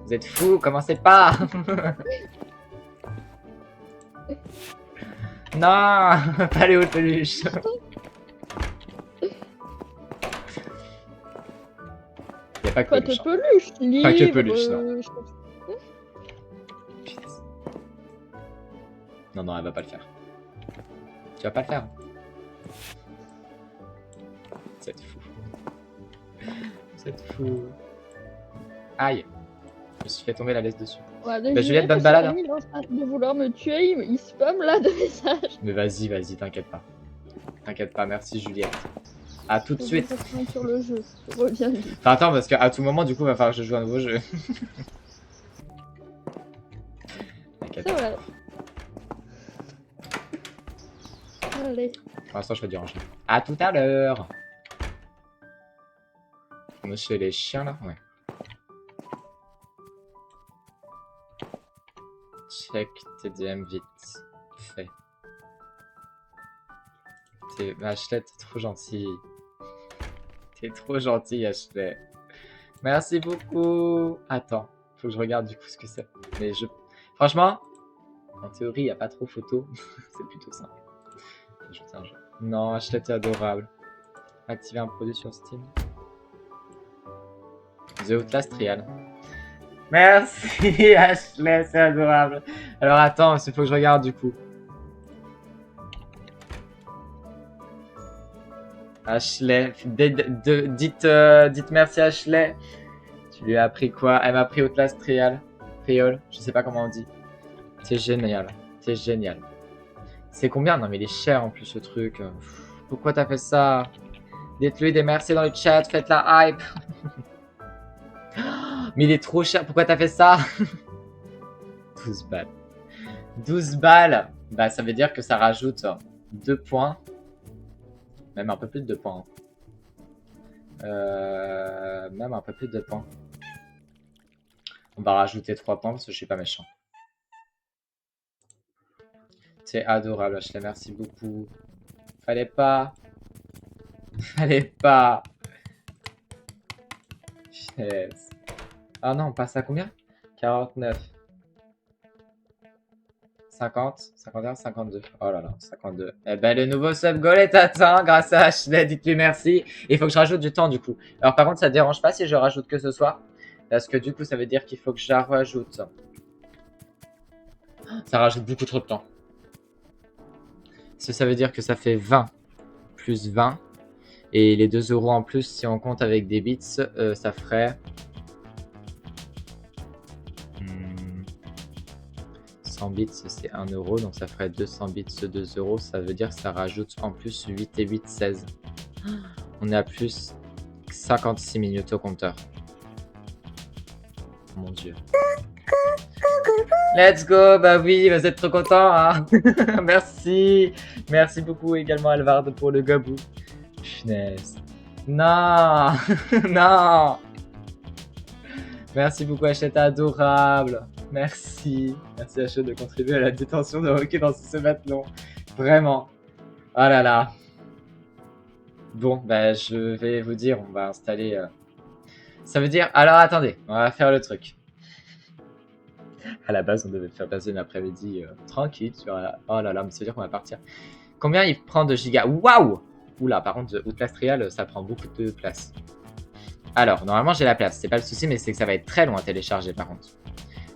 Speaker 1: Vous êtes fous, commencez pas. Non, pas les hautes peluches. Y'a pas que
Speaker 2: Pas
Speaker 1: peluche.
Speaker 2: de peluche, livre.
Speaker 1: Pas que peluche, non. Non, elle va pas le faire. Tu vas pas le faire. C'est fou. C'est fou. Aïe. Je me suis fait tomber la laisse dessus.
Speaker 2: Ouais,
Speaker 1: Bah, Juliette, bonne balade. Hein.
Speaker 2: Il est en train de vouloir me tuer, il spam là de messages.
Speaker 1: Mais vas-y, t'inquiète pas. T'inquiète pas, merci Juliette. A tout de suite.
Speaker 2: Sur le jeu. Je reviens vite.
Speaker 1: Enfin, attends, parce qu'à tout moment, du coup, il va falloir que je joue un nouveau jeu. T'inquiète.
Speaker 2: C'est vrai. Allez.
Speaker 1: Pour l'instant, je fais du rangement. À tout à l'heure. On est chez les chiens là? Ouais. Check TDM vite fait. Ashley, t'es trop gentil. T'es trop gentil, Ashley. Merci beaucoup. Attends, faut que je regarde du coup ce que c'est. Mais franchement, en théorie, il n'y a pas trop photo. C'est plutôt simple. Ajouter un jeu. Non, Ashley, t'es adorable. Activer un produit sur Steam. The The Outlast Trial. Merci Ashley, c'est adorable. Alors attends, il faut que je regarde du coup. Ashley, dites merci Ashley. Tu lui as appris quoi? Elle m'a appris Outlast Trial. Trial, je sais pas comment on dit. C'est génial, c'est génial. C'est combien? Non mais il est cher en plus ce truc. Pourquoi t'as fait ça? Dites-lui des merci dans le chat, faites la hype. Mais il est trop cher, pourquoi t'as fait ça? 12 balles. 12 balles. Bah ça veut dire que ça rajoute 2 points. Même un peu plus de 2 points. Même un peu plus de 2 points. On va rajouter 3 points parce que je suis pas méchant. C'est adorable, Ashley, merci beaucoup. Fallait pas. Fallait pas. Yes. Ah non, on passe à combien? 49. 50, 51, 52. Oh là là, 52. Eh ben, le nouveau sub goal est atteint grâce à Ashley. Dites-lui merci. Il faut que je rajoute du temps du coup. Alors par contre, ça ne dérange pas si je rajoute que ce soir. Parce que du coup, ça veut dire qu'il faut que je la rajoute. Ça rajoute beaucoup trop de temps. Ça veut dire que ça fait 20 plus 20. Et les 2 € en plus, si on compte avec des bits, ça ferait... 100 bits, c'est 1 €. Donc ça ferait 200 bits, 2 €. Ça veut dire que ça rajoute en plus 8 et 8, 16. On est à plus 56 minutes au compteur. Mon dieu. Let's go, bah oui, vous êtes trop content, hein. Merci. Merci beaucoup également Alvard pour le gabou. Punaise. Non. Non. Merci beaucoup Hachette, adorable. Merci. Merci Hachette de contribuer à la détention de Rocky dans ce matelon. Vraiment. Oh là là. Bon, bah je vais vous dire, on va installer... Ça veut dire... Alors attendez, on va faire le truc. À la base, on devait faire passer une après-midi tranquille sur... Oh là là, mais ça veut dire qu'on va partir. Combien il prend de gigas? Waouh! Oula, par contre, Outlast Trial, ça prend beaucoup de place. Alors, normalement, j'ai la place. C'est pas le souci, mais c'est que ça va être très long à télécharger, par contre.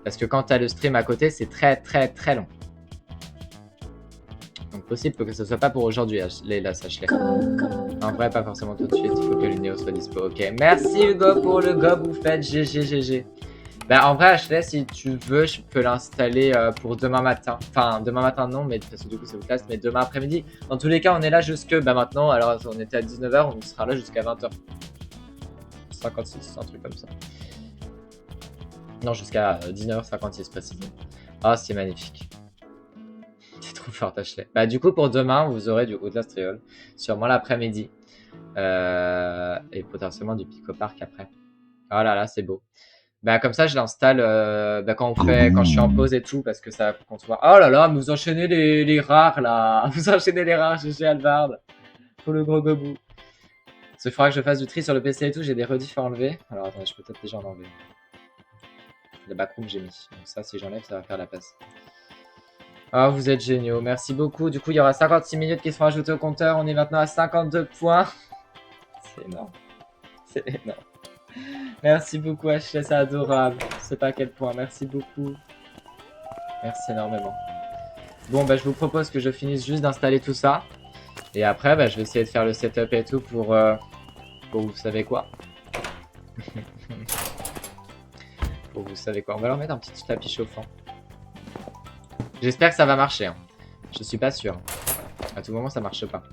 Speaker 1: Parce que quand t'as le stream à côté, c'est très, très, très long. Donc, possible que ce soit pas pour aujourd'hui, là, sache-les. En vrai, pas forcément tout de suite. Il faut que l'Unéo soit dispo. Ok, merci Hugo pour le gob, vous faites GG. Bah, en vrai, Ashley, si tu veux, je peux l'installer pour demain matin. Enfin, demain matin, non, mais parce que du coup, c'est Outlast, mais demain après-midi. Dans tous les cas, on est là jusque bah, maintenant. Alors, on était à 19h, on sera là jusqu'à 20h. 56, un truc comme ça. Non, jusqu'à 19h56 précisément. Ah, c'est magnifique. C'est trop fort, Ashley. Bah, du coup, pour demain, vous aurez du Outlast Trial. Sûrement l'après-midi. Et potentiellement du Pico Park après. Oh là là, c'est beau. Bah comme ça je l'installe bah, quand je suis en pause et tout parce que ça compte voir. Oh là là, mais vous enchaînez les rares là. Vous enchaînez les rares, GG Alvard. Pour le gros gobou. Il faudra que je fasse du tri sur le PC et tout, j'ai des rediffs à enlever. Alors attendez, je peux peut-être déjà en enlever. Le backroom j'ai mis. Donc ça si j'enlève ça va faire la place. Oh vous êtes géniaux, merci beaucoup. Du coup il y aura 56 minutes qui seront ajoutées au compteur. On est maintenant à 52 points. C'est énorme. C'est énorme. Merci beaucoup Ashley, c'est adorable. Je sais pas à quel point, merci beaucoup. Merci énormément. Bon bah je vous propose que je finisse juste d'installer tout ça. Et après bah, je vais essayer de faire le setup et tout pour vous savez quoi. Pour vous savez quoi. On va leur mettre un petit tapis chauffant. J'espère que ça va marcher. Hein. Je suis pas sûr. À tout moment ça marche pas.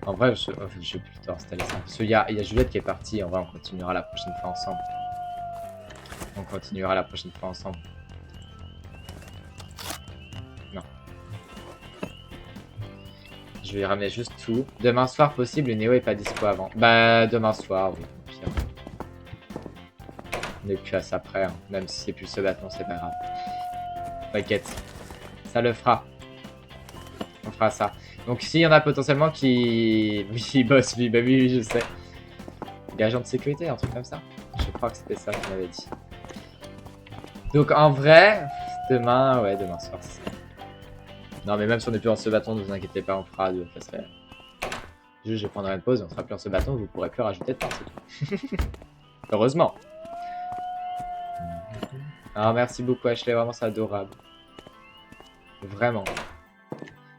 Speaker 1: En vrai, je vais plutôt installer ça. Parce qu'il y a Juliette qui est partie. En vrai, on continuera la prochaine fois ensemble. On continuera la prochaine fois ensemble. Non. Je vais ramener juste tout. Demain soir, possible, le Néo est pas dispo avant. Bah, demain soir, oui. Pire. On est plus à ça près. Hein. Même si c'est plus ce bâton, c'est pas grave. T'inquiète. Ça le fera. On fera ça. Donc s'il y en a potentiellement qui bossent, lui, bah oui, je sais. Agent de sécurité, un truc comme ça. Je crois que c'était ça qu'on avait dit. Donc en vrai, demain, ouais, demain soir. Non mais même si on est plus en ce bâton, ne vous inquiétez pas, on fera de ça serait... Juste je prendrai une pause, on sera plus en ce bâton, vous pourrez plus rajouter de temps, c'est tout. Heureusement. Ah, merci beaucoup Ashley, vraiment c'est adorable. Vraiment.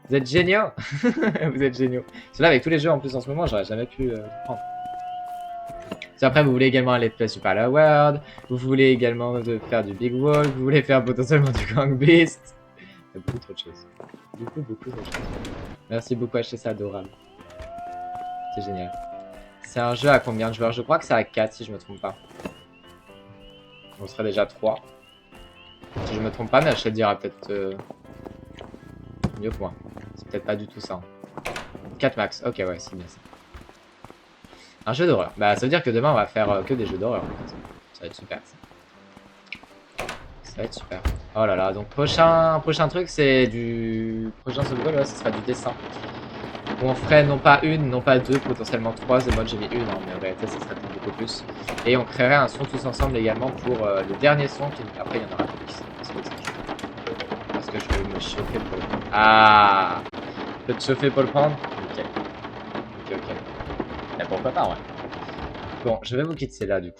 Speaker 1: Vous êtes géniaux. Vous êtes géniaux. Cela avec tous les jeux en plus en ce moment, j'aurais jamais pu prendre. Si après vous voulez également aller play Super la World, vous voulez également faire du Big Wall, vous voulez faire potentiellement du Gang Beast. Il y a beaucoup trop de choses. Beaucoup trop de choses. Merci beaucoup Ashley, c'est adorable. C'est génial. C'est un jeu à combien de joueurs? Je crois que c'est à 4 si je me trompe pas. On serait déjà 3. Si je me trompe pas, mais Ashley dira peut-être mieux que moi. C'est peut-être pas du tout ça. 4 max, ok ouais, c'est bien ça. Un jeu d'horreur. Bah ça veut dire que demain on va faire que des jeux d'horreur en fait. Ça va être super ça. Ça va être super. Oh là là, donc prochain truc c'est du... Prochain survival, ouais, ce sera du dessin. Où on ferait non pas une, non pas deux, potentiellement 3. Et moi j'ai mis une, hein, mais en réalité ça serait beaucoup plus. Et on créerait un son tous ensemble également pour le dernier son. Qui... Après il y en aura plus. Parce que je vais me chauffer pour le prendre. Ah, je peux te chauffer pour le prendre? Ok. Ok. Mais pourquoi pas, ouais. Bon, je vais vous quitter là du coup.